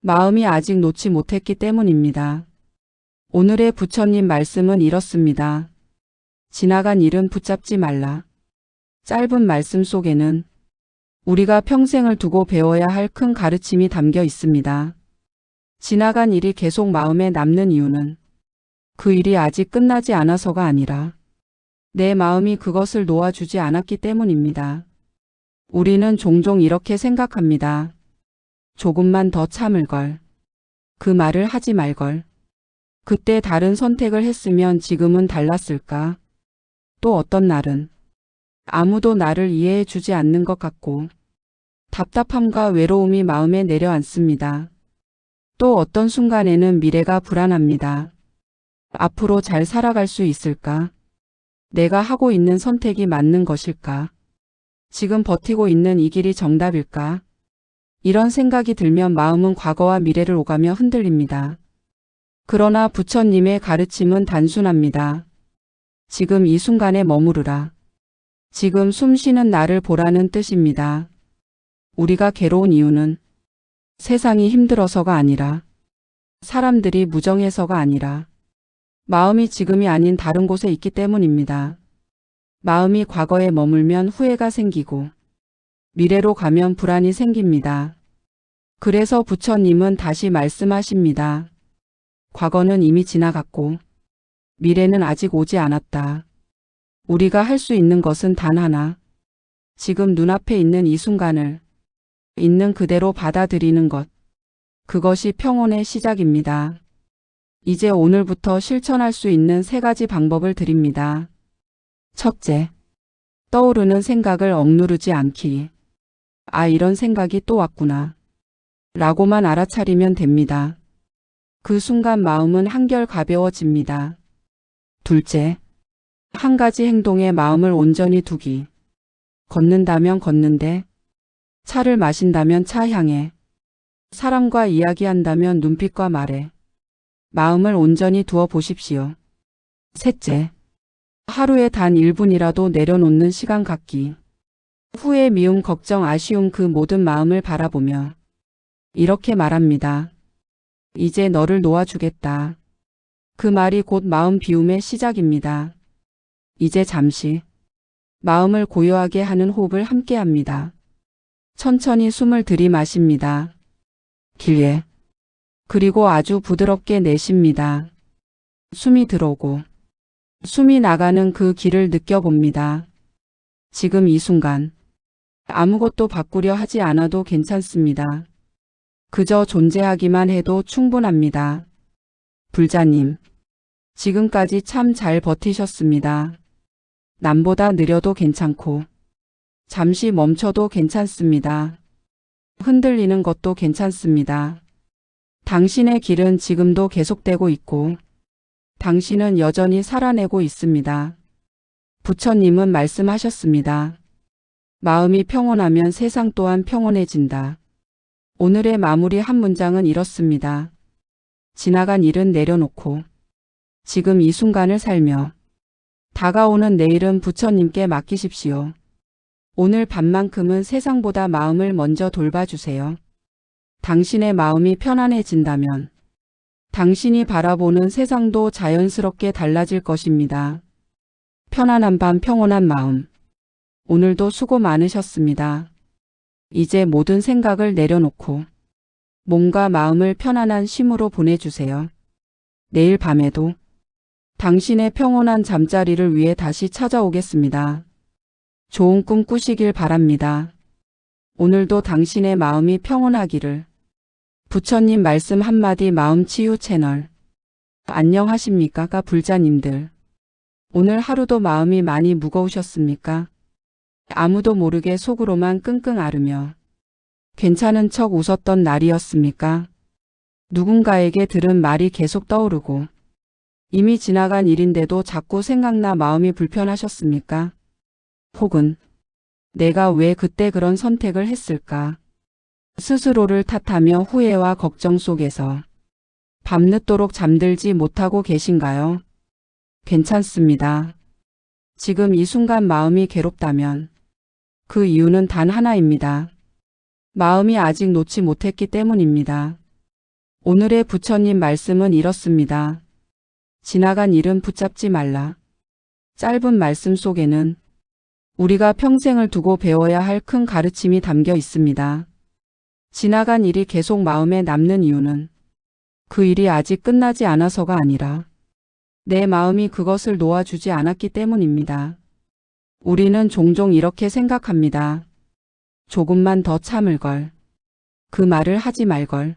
Speaker 1: 마음이 아직 놓지 못했기 때문입니다. 오늘의 부처님 말씀은 이렇습니다. 지나간 일은 붙잡지 말라. 짧은 말씀 속에는 우리가 평생을 두고 배워야 할 큰 가르침이 담겨 있습니다. 지나간 일이 계속 마음에 남는 이유는 그 일이 아직 끝나지 않아서가 아니라 내 마음이 그것을 놓아주지 않았기 때문입니다. 우리는 종종 이렇게 생각합니다. 조금만 더 참을 걸. 그 말을 하지 말 걸. 그때 다른 선택을 했으면 지금은 달랐을까? 또 어떤 날은 아무도 나를 이해해 주지 않는 것 같고 답답함과 외로움이 마음에 내려앉습니다. 또 어떤 순간에는 미래가 불안합니다. 앞으로 잘 살아갈 수 있을까? 내가 하고 있는 선택이 맞는 것일까? 지금 버티고 있는 이 길이 정답일까? 이런 생각이 들면 마음은 과거와 미래를 오가며 흔들립니다. 그러나 부처님의 가르침은 단순합니다. 지금 이 순간에 머무르라. 지금 숨 쉬는 나를 보라는 뜻입니다. 우리가 괴로운 이유는 세상이 힘들어서가 아니라 사람들이 무정해서가 아니라 마음이 지금이 아닌 다른 곳에 있기 때문입니다. 마음이 과거에 머물면 후회가 생기고 미래로 가면 불안이 생깁니다. 그래서 부처님은 다시 말씀하십니다. 과거는 이미 지나갔고 미래는 아직 오지 않았다. 우리가 할 수 있는 것은 단 하나. 지금 눈앞에 있는 이 순간을 있는 그대로 받아들이는 것. 그것이 평온의 시작입니다. 이제 오늘부터 실천할 수 있는 3가지 방법을 드립니다. 첫째, 떠오르는 생각을 억누르지 않기. 아, 이런 생각이 또 왔구나. 라고만 알아차리면 됩니다. 그 순간 마음은 한결 가벼워집니다. 둘째, 한 가지 행동에 마음을 온전히 두기. 걷는다면 걷는데, 차를 마신다면 차 향에, 사람과 이야기한다면 눈빛과 말에 마음을 온전히 두어 보십시오. 셋째, 하루에 단 1분이라도 내려놓는 시간 갖기. 후회, 미움, 걱정, 아쉬움 그 모든 마음을 바라보며 이렇게 말합니다. 이제 너를 놓아주겠다. 그 말이 곧 마음 비움의 시작입니다. 이제 잠시 마음을 고요하게 하는 호흡을 함께 합니다. 천천히 숨을 들이마십니다. 길게. 그리고 아주 부드럽게 내쉽니다. 숨이 들어오고 숨이 나가는 그 길을 느껴봅니다. 지금 이 순간 아무것도 바꾸려 하지 않아도 괜찮습니다. 그저 존재하기만 해도 충분합니다. 불자님, 지금까지 참 잘 버티셨습니다. 남보다 느려도 괜찮고 잠시 멈춰도 괜찮습니다. 흔들리는 것도 괜찮습니다. 당신의 길은 지금도 계속되고 있고 당신은 여전히 살아내고 있습니다. 부처님은 말씀하셨습니다. 마음이 평온하면 세상 또한 평온해진다. 오늘의 마무리 한 문장은 이렇습니다. 지나간 일은 내려놓고 지금 이 순간을 살며 다가오는 내일은 부처님께 맡기십시오. 오늘 밤만큼은 세상보다 마음을 먼저 돌봐주세요. 당신의 마음이 편안해진다면 당신이 바라보는 세상도 자연스럽게 달라질 것입니다. 편안한 밤, 평온한 마음. 오늘도 수고 많으셨습니다. 이제 모든 생각을 내려놓고 몸과 마음을 편안한 쉼으로 보내주세요. 내일 밤에도 당신의 평온한 잠자리를 위해 다시 찾아오겠습니다. 좋은 꿈 꾸시길 바랍니다. 오늘도 당신의 마음이 평온하기를. 부처님 말씀 한마디 마음치유 채널. 안녕하십니까 불자님들. 오늘 하루도 마음이 많이 무거우셨습니까? 아무도 모르게 속으로만 끙끙 앓으며 괜찮은 척 웃었던 날이었습니까? 누군가에게 들은 말이 계속 떠오르고 이미 지나간 일인데도 자꾸 생각나 마음이 불편하셨습니까? 혹은 내가 왜 그때 그런 선택을 했을까? 스스로를 탓하며 후회와 걱정 속에서 밤늦도록 잠들지 못하고 계신가요? 괜찮습니다. 지금 이 순간 마음이 괴롭다면 그 이유는 단 하나입니다. 마음이 아직 놓지 못했기 때문입니다. 오늘의 부처님 말씀은 이렇습니다. 지나간 일은 붙잡지 말라. 짧은 말씀 속에는 우리가 평생을 두고 배워야 할 큰 가르침이 담겨 있습니다. 지나간 일이 계속 마음에 남는 이유는 그 일이 아직 끝나지 않아서가 아니라 내 마음이 그것을 놓아주지 않았기 때문입니다. 우리는 종종 이렇게 생각합니다. 조금만 더 참을 걸. 그 말을 하지 말 걸.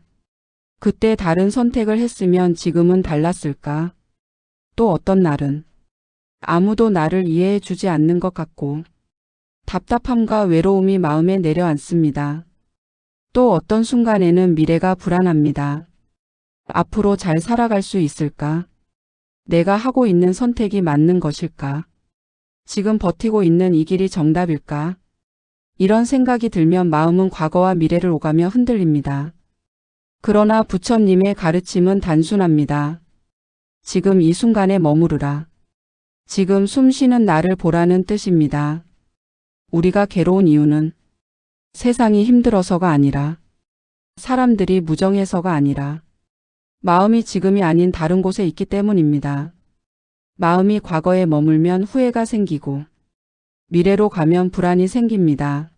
Speaker 1: 그때 다른 선택을 했으면 지금은 달랐을까? 또 어떤 날은 아무도 나를 이해해 주지 않는 것 같고 답답함과 외로움이 마음에 내려앉습니다. 또 어떤 순간에는 미래가 불안합니다. 앞으로 잘 살아갈 수 있을까? 내가 하고 있는 선택이 맞는 것일까? 지금 버티고 있는 이 길이 정답일까? 이런 생각이 들면 마음은 과거와 미래를 오가며 흔들립니다. 그러나 부처님의 가르침은 단순합니다. 지금 이 순간에 머무르라. 지금 숨 쉬는 나를 보라는 뜻입니다. 우리가 괴로운 이유는 세상이 힘들어서가 아니라 사람들이 무정해서가 아니라 마음이 지금이 아닌 다른 곳에 있기 때문입니다. 마음이 과거에 머물면 후회가 생기고 미래로 가면 불안이 생깁니다.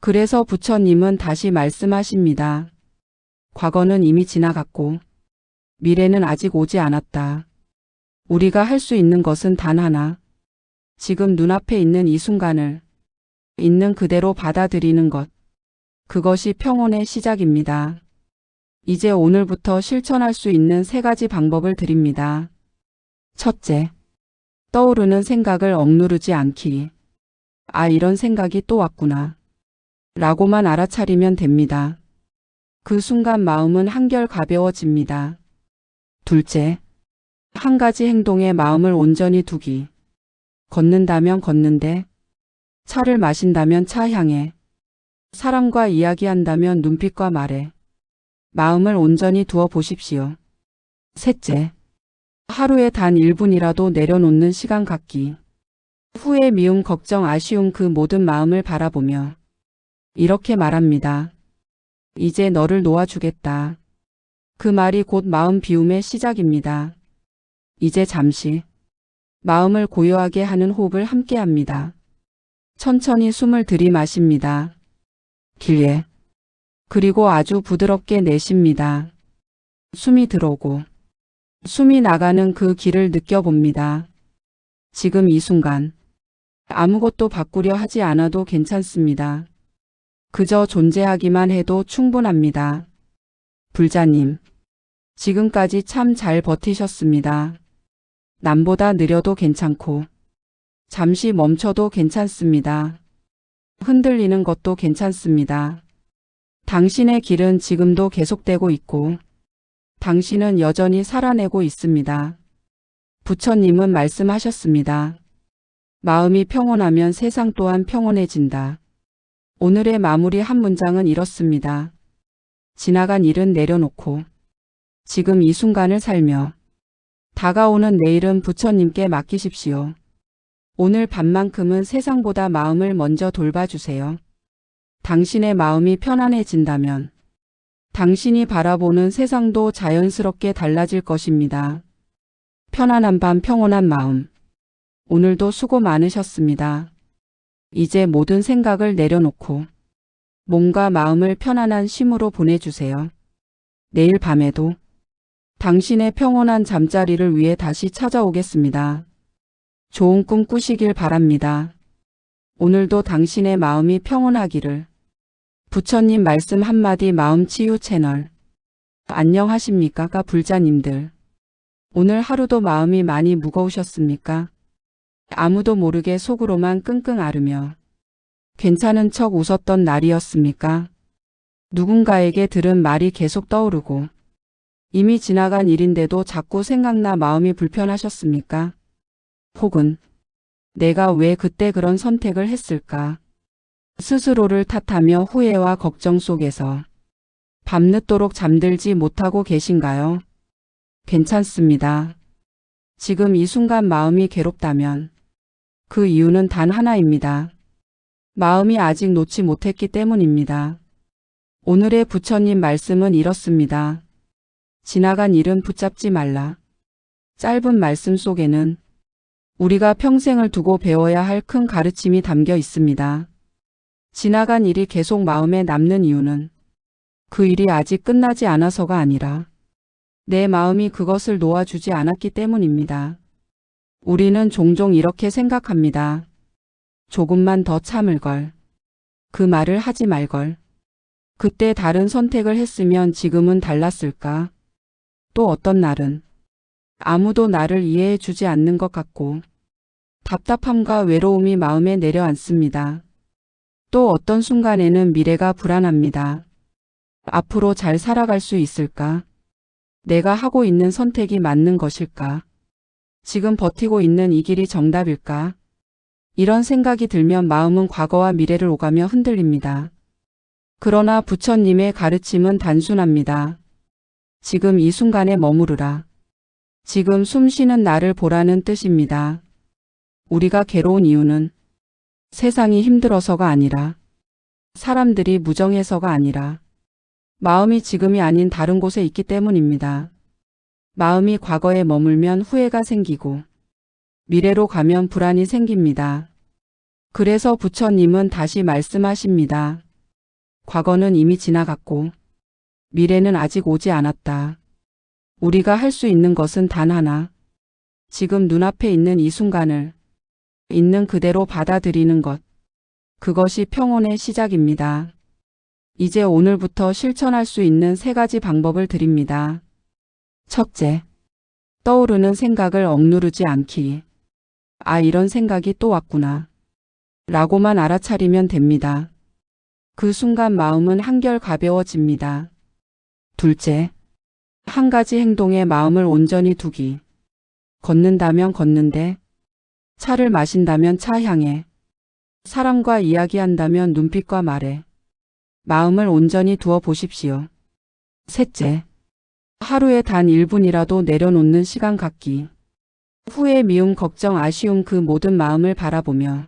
Speaker 1: 그래서 부처님은 다시 말씀하십니다. 과거는 이미 지나갔고 미래는 아직 오지 않았다. 우리가 할 수 있는 것은 단 하나. 지금 눈앞에 있는 이 순간을 있는 그대로 받아들이는 것. 그것이 평온의 시작입니다. 이제 오늘부터 실천할 수 있는 3가지 방법을 드립니다. 첫째, 떠오르는 생각을 억누르지 않기. 아, 이런 생각이 또 왔구나. 라고만 알아차리면 됩니다. 그 순간 마음은 한결 가벼워집니다. 둘째, 한 가지 행동에 마음을 온전히 두기. 걷는다면 걷는데, 차를 마신다면 차 향해, 사람과 이야기한다면 눈빛과 말에 마음을 온전히 두어 보십시오. 셋째, 하루에 단 1분이라도 내려놓는 시간 갖기. 후회, 미움, 걱정, 아쉬움 그 모든 마음을 바라보며 이렇게 말합니다. 이제 너를 놓아주겠다. 그 말이 곧 마음 비움의 시작입니다. 이제 잠시 마음을 고요하게 하는 호흡을 함께 합니다. 천천히 숨을 들이마십니다. 길게. 그리고 아주 부드럽게 내쉽니다. 숨이 들어오고 숨이 나가는 그 길을 느껴봅니다. 지금 이 순간 아무것도 바꾸려 하지 않아도 괜찮습니다. 그저 존재하기만 해도 충분합니다. 불자님, 지금까지 참 잘 버티셨습니다. 남보다 느려도 괜찮고 잠시 멈춰도 괜찮습니다. 흔들리는 것도 괜찮습니다. 당신의 길은 지금도 계속되고 있고 당신은 여전히 살아내고 있습니다. 부처님은 말씀하셨습니다. 마음이 평온하면 세상 또한 평온해진다. 오늘의 마무리 한 문장은 이렇습니다. 지나간 일은 내려놓고 지금 이 순간을 살며 다가오는 내일은 부처님께 맡기십시오. 오늘 밤만큼은 세상보다 마음을 먼저 돌봐주세요. 당신의 마음이 편안해진다면 당신이 바라보는 세상도 자연스럽게 달라질 것입니다. 편안한 밤, 평온한 마음. 오늘도 수고 많으셨습니다. 이제 모든 생각을 내려놓고 몸과 마음을 편안한 쉼으로 보내주세요. 내일 밤에도 당신의 평온한 잠자리를 위해 다시 찾아오겠습니다. 좋은 꿈 꾸시길 바랍니다. 오늘도 당신의 마음이 평온하기를. 부처님 말씀 한마디 마음치유 채널. 안녕하십니까 불자님들. 오늘 하루도 마음이 많이 무거우셨습니까? 아무도 모르게 속으로만 끙끙 앓으며 괜찮은 척 웃었던 날이었습니까? 누군가에게 들은 말이 계속 떠오르고 이미 지나간 일인데도 자꾸 생각나 마음이 불편하셨습니까? 혹은 내가 왜 그때 그런 선택을 했을까? 스스로를 탓하며 후회와 걱정 속에서 밤늦도록 잠들지 못하고 계신가요? 괜찮습니다. 지금 이 순간 마음이 괴롭다면 그 이유는 단 하나입니다. 마음이 아직 놓지 못했기 때문입니다. 오늘의 부처님 말씀은 이렇습니다. 지나간 일은 붙잡지 말라. 짧은 말씀 속에는 우리가 평생을 두고 배워야 할 큰 가르침이 담겨 있습니다. 지나간 일이 계속 마음에 남는 이유는 그 일이 아직 끝나지 않아서가 아니라 내 마음이 그것을 놓아주지 않았기 때문입니다. 우리는 종종 이렇게 생각합니다. 조금만 더 참을 걸. 그 말을 하지 말 걸. 그때 다른 선택을 했으면 지금은 달랐을까? 또 어떤 날은 아무도 나를 이해해 주지 않는 것 같고 답답함과 외로움이 마음에 내려앉습니다. 또 어떤 순간에는 미래가 불안합니다. 앞으로 잘 살아갈 수 있을까? 내가 하고 있는 선택이 맞는 것일까? 지금 버티고 있는 이 길이 정답일까? 이런 생각이 들면 마음은 과거와 미래를 오가며 흔들립니다. 그러나 부처님의 가르침은 단순합니다. 지금 이 순간에 머무르라. 지금 숨 쉬는 나를 보라는 뜻입니다. 우리가 괴로운 이유는 세상이 힘들어서가 아니라 사람들이 무정해서가 아니라 마음이 지금이 아닌 다른 곳에 있기 때문입니다. 마음이 과거에 머물면 후회가 생기고 미래로 가면 불안이 생깁니다. 그래서 부처님은 다시 말씀하십니다. 과거는 이미 지나갔고 미래는 아직 오지 않았다. 우리가 할 수 있는 것은 단 하나. 지금 눈앞에 있는 이 순간을 있는 그대로 받아들이는 것. 그것이 평온의 시작입니다. 이제 오늘부터 실천할 수 있는 3가지 방법을 드립니다. 첫째, 떠오르는 생각을 억누르지 않기. 아, 이런 생각이 또 왔구나. 라고만 알아차리면 됩니다. 그 순간 마음은 한결 가벼워집니다. 둘째, 한 가지 행동에 마음을 온전히 두기. 걷는다면 걷는데, 차를 마신다면 차 향해, 사람과 이야기한다면 눈빛과 말에 마음을 온전히 두어 보십시오. 셋째, 하루에 단 1분이라도 내려놓는 시간 갖기. 후회, 미움, 걱정, 아쉬움 그 모든 마음을 바라보며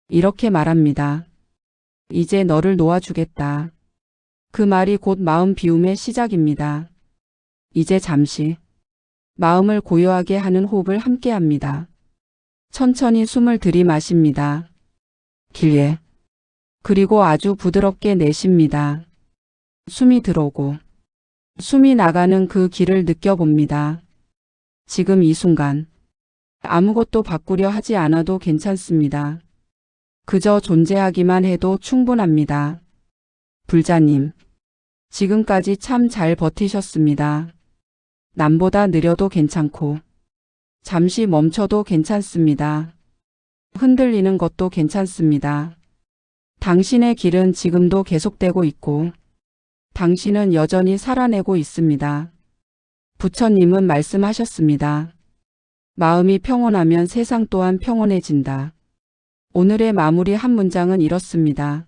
Speaker 1: 이렇게 말합니다. 이제 너를 놓아주겠다. 그 말이 곧 마음 비움의 시작입니다. 이제 잠시 마음을 고요하게 하는 호흡을 함께 합니다. 천천히 숨을 들이마십니다. 길게. 그리고 아주 부드럽게 내쉽니다. 숨이 들어오고 숨이 나가는 그 길을 느껴봅니다. 지금 이 순간 아무것도 바꾸려 하지 않아도 괜찮습니다. 그저 존재하기만 해도 충분합니다. 불자님, 지금까지 참 잘 버티셨습니다. 남보다 느려도 괜찮고 잠시 멈춰도 괜찮습니다. 흔들리는 것도 괜찮습니다. 당신의 길은 지금도 계속되고 있고 당신은 여전히 살아내고 있습니다. 부처님은 말씀하셨습니다. 마음이 평온하면 세상 또한 평온해진다. 오늘의 마무리 한 문장은 이렇습니다.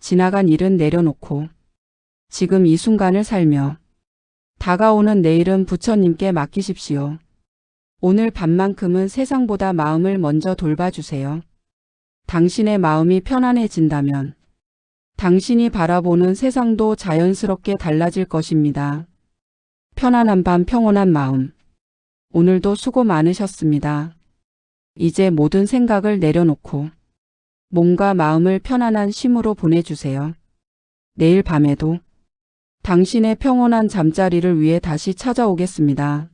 Speaker 1: 지나간 일은 내려놓고 지금 이 순간을 살며 다가오는 내일은 부처님께 맡기십시오. 오늘 밤만큼은 세상보다 마음을 먼저 돌봐주세요. 당신의 마음이 편안해진다면 당신이 바라보는 세상도 자연스럽게 달라질 것입니다. 편안한 밤, 평온한 마음. 오늘도 수고 많으셨습니다. 이제 모든 생각을 내려놓고 몸과 마음을 편안한 쉼으로 보내주세요. 내일 밤에도 당신의 평온한 잠자리를 위해 다시 찾아오겠습니다.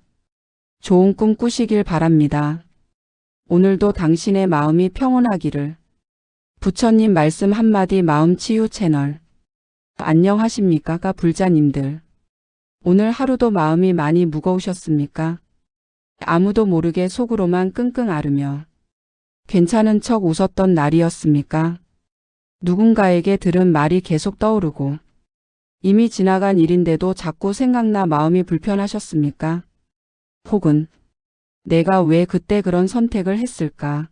Speaker 1: 좋은 꿈 꾸시길 바랍니다. 오늘도 당신의 마음이 평온하기를. 부처님 말씀 한마디 마음치유 채널. 안녕하십니까 불자님들. 오늘 하루도 마음이 많이 무거우셨습니까? 아무도 모르게 속으로만 끙끙 앓으며 괜찮은 척 웃었던 날이었습니까? 누군가에게 들은 말이 계속 떠오르고 이미 지나간 일인데도 자꾸 생각나 마음이 불편하셨습니까? 혹은 내가 왜 그때 그런 선택을 했을까?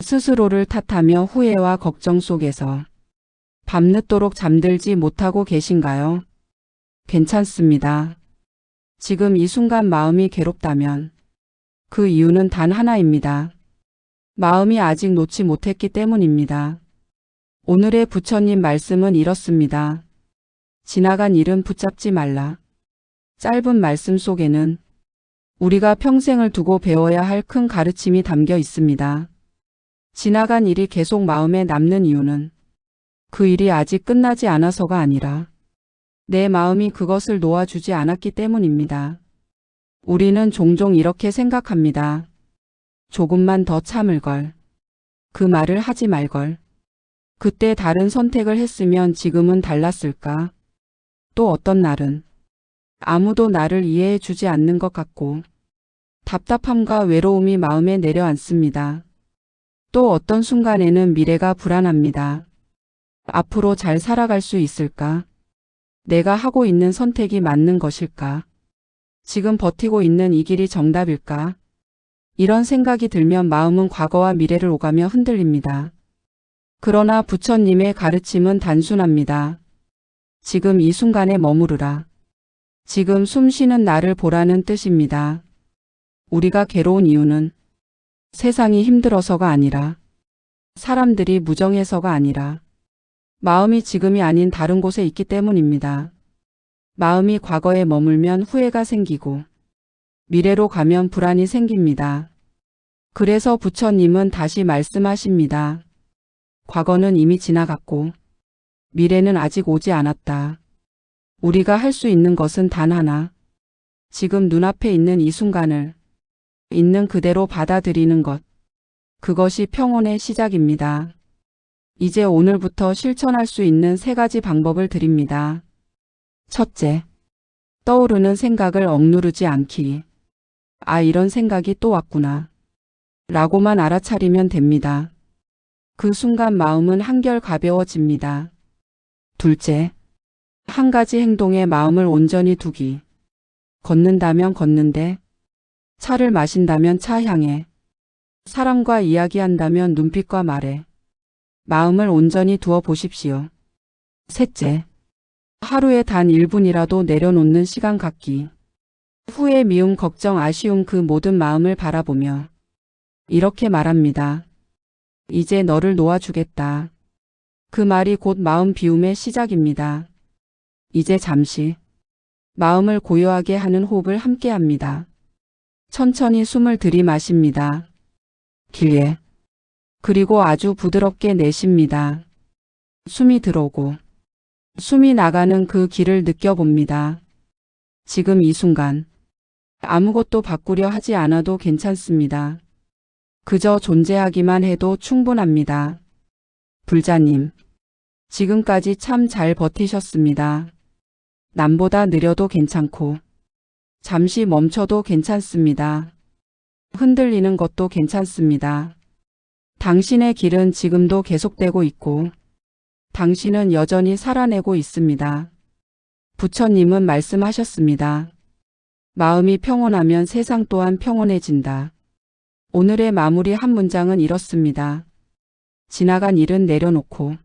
Speaker 1: 스스로를 탓하며 후회와 걱정 속에서 밤늦도록 잠들지 못하고 계신가요? 괜찮습니다. 지금 이 순간 마음이 괴롭다면 그 이유는 단 하나입니다. 마음이 아직 놓지 못했기 때문입니다. 오늘의 부처님 말씀은 이렇습니다. 지나간 일은 붙잡지 말라. 짧은 말씀 속에는 우리가 평생을 두고 배워야 할 큰 가르침이 담겨 있습니다. 지나간 일이 계속 마음에 남는 이유는 그 일이 아직 끝나지 않아서가 아니라 내 마음이 그것을 놓아주지 않았기 때문입니다. 우리는 종종 이렇게 생각합니다. 조금만 더 참을 걸. 그 말을 하지 말 걸. 그때 다른 선택을 했으면 지금은 달랐을까? 또 어떤 날은 아무도 나를 이해해 주지 않는 것 같고 답답함과 외로움이 마음에 내려앉습니다. 또 어떤 순간에는 미래가 불안합니다. 앞으로 잘 살아갈 수 있을까? 내가 하고 있는 선택이 맞는 것일까? 지금 버티고 있는 이 길이 정답일까? 이런 생각이 들면 마음은 과거와 미래를 오가며 흔들립니다. 그러나 부처님의 가르침은 단순합니다. 지금 이 순간에 머무르라. 지금 숨 쉬는 나를 보라는 뜻입니다. 우리가 괴로운 이유는 세상이 힘들어서가 아니라 사람들이 무정해서가 아니라 마음이 지금이 아닌 다른 곳에 있기 때문입니다. 마음이 과거에 머물면 후회가 생기고 미래로 가면 불안이 생깁니다. 그래서 부처님은 다시 말씀하십니다. 과거는 이미 지나갔고 미래는 아직 오지 않았다. 우리가 할 수 있는 것은 단 하나. 지금 눈앞에 있는 이 순간을 있는 그대로 받아들이는 것. 그것이 평온의 시작입니다. 이제 오늘부터 실천할 수 있는 3가지 방법을 드립니다. 첫째, 떠오르는 생각을 억누르지 않기. 아, 이런 생각이 또 왔구나. 라고만 알아차리면 됩니다. 그 순간 마음은 한결 가벼워집니다. 둘째, 한 가지 행동에 마음을 온전히 두기. 걷는다면 걷는데, 차를 마신다면 차 향에, 사람과 이야기한다면 눈빛과 말에 마음을 온전히 두어 보십시오. 셋째, 하루에 단 1분이라도 내려놓는 시간 갖기. 후회, 미움, 걱정, 아쉬움 그 모든 마음을 바라보며 이렇게 말합니다. 이제 너를 놓아주겠다. 그 말이 곧 마음 비움의 시작입니다. 이제 잠시 마음을 고요하게 하는 호흡을 함께 합니다. 천천히 숨을 들이마십니다. 길게. 그리고 아주 부드럽게 내쉽니다. 숨이 들어오고 숨이 나가는 그 길을 느껴봅니다. 지금 이 순간 아무것도 바꾸려 하지 않아도 괜찮습니다. 그저 존재하기만 해도 충분합니다. 불자님, 지금까지 참 잘 버티셨습니다. 남보다 느려도 괜찮고 잠시 멈춰도 괜찮습니다. 흔들리는 것도 괜찮습니다. 당신의 길은 지금도 계속되고 있고 당신은 여전히 살아내고 있습니다. 부처님은 말씀하셨습니다. 마음이 평온하면 세상 또한 평온해진다. 오늘의 마무리 한 문장은 이렇습니다. 지나간 일은 내려놓고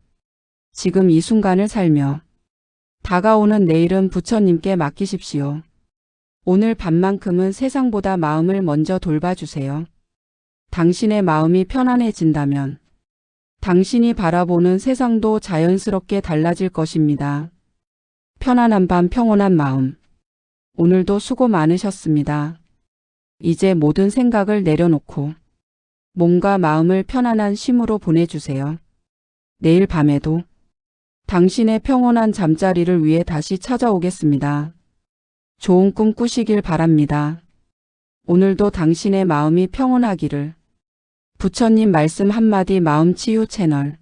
Speaker 1: 지금 이 순간을 살며 다가오는 내일은 부처님께 맡기십시오. 오늘 밤만큼은 세상보다 마음을 먼저 돌봐주세요. 당신의 마음이 편안해진다면 당신이 바라보는 세상도 자연스럽게 달라질 것입니다. 편안한 밤, 평온한 마음. 오늘도 수고 많으셨습니다. 이제 모든 생각을 내려놓고 몸과 마음을 편안한 쉼으로 보내주세요. 내일 밤에도 당신의 평온한 잠자리를 위해 다시 찾아오겠습니다. 좋은 꿈 꾸시길 바랍니다. 오늘도 당신의 마음이 평온하기를. 부처님 말씀 한마디 마음치유 채널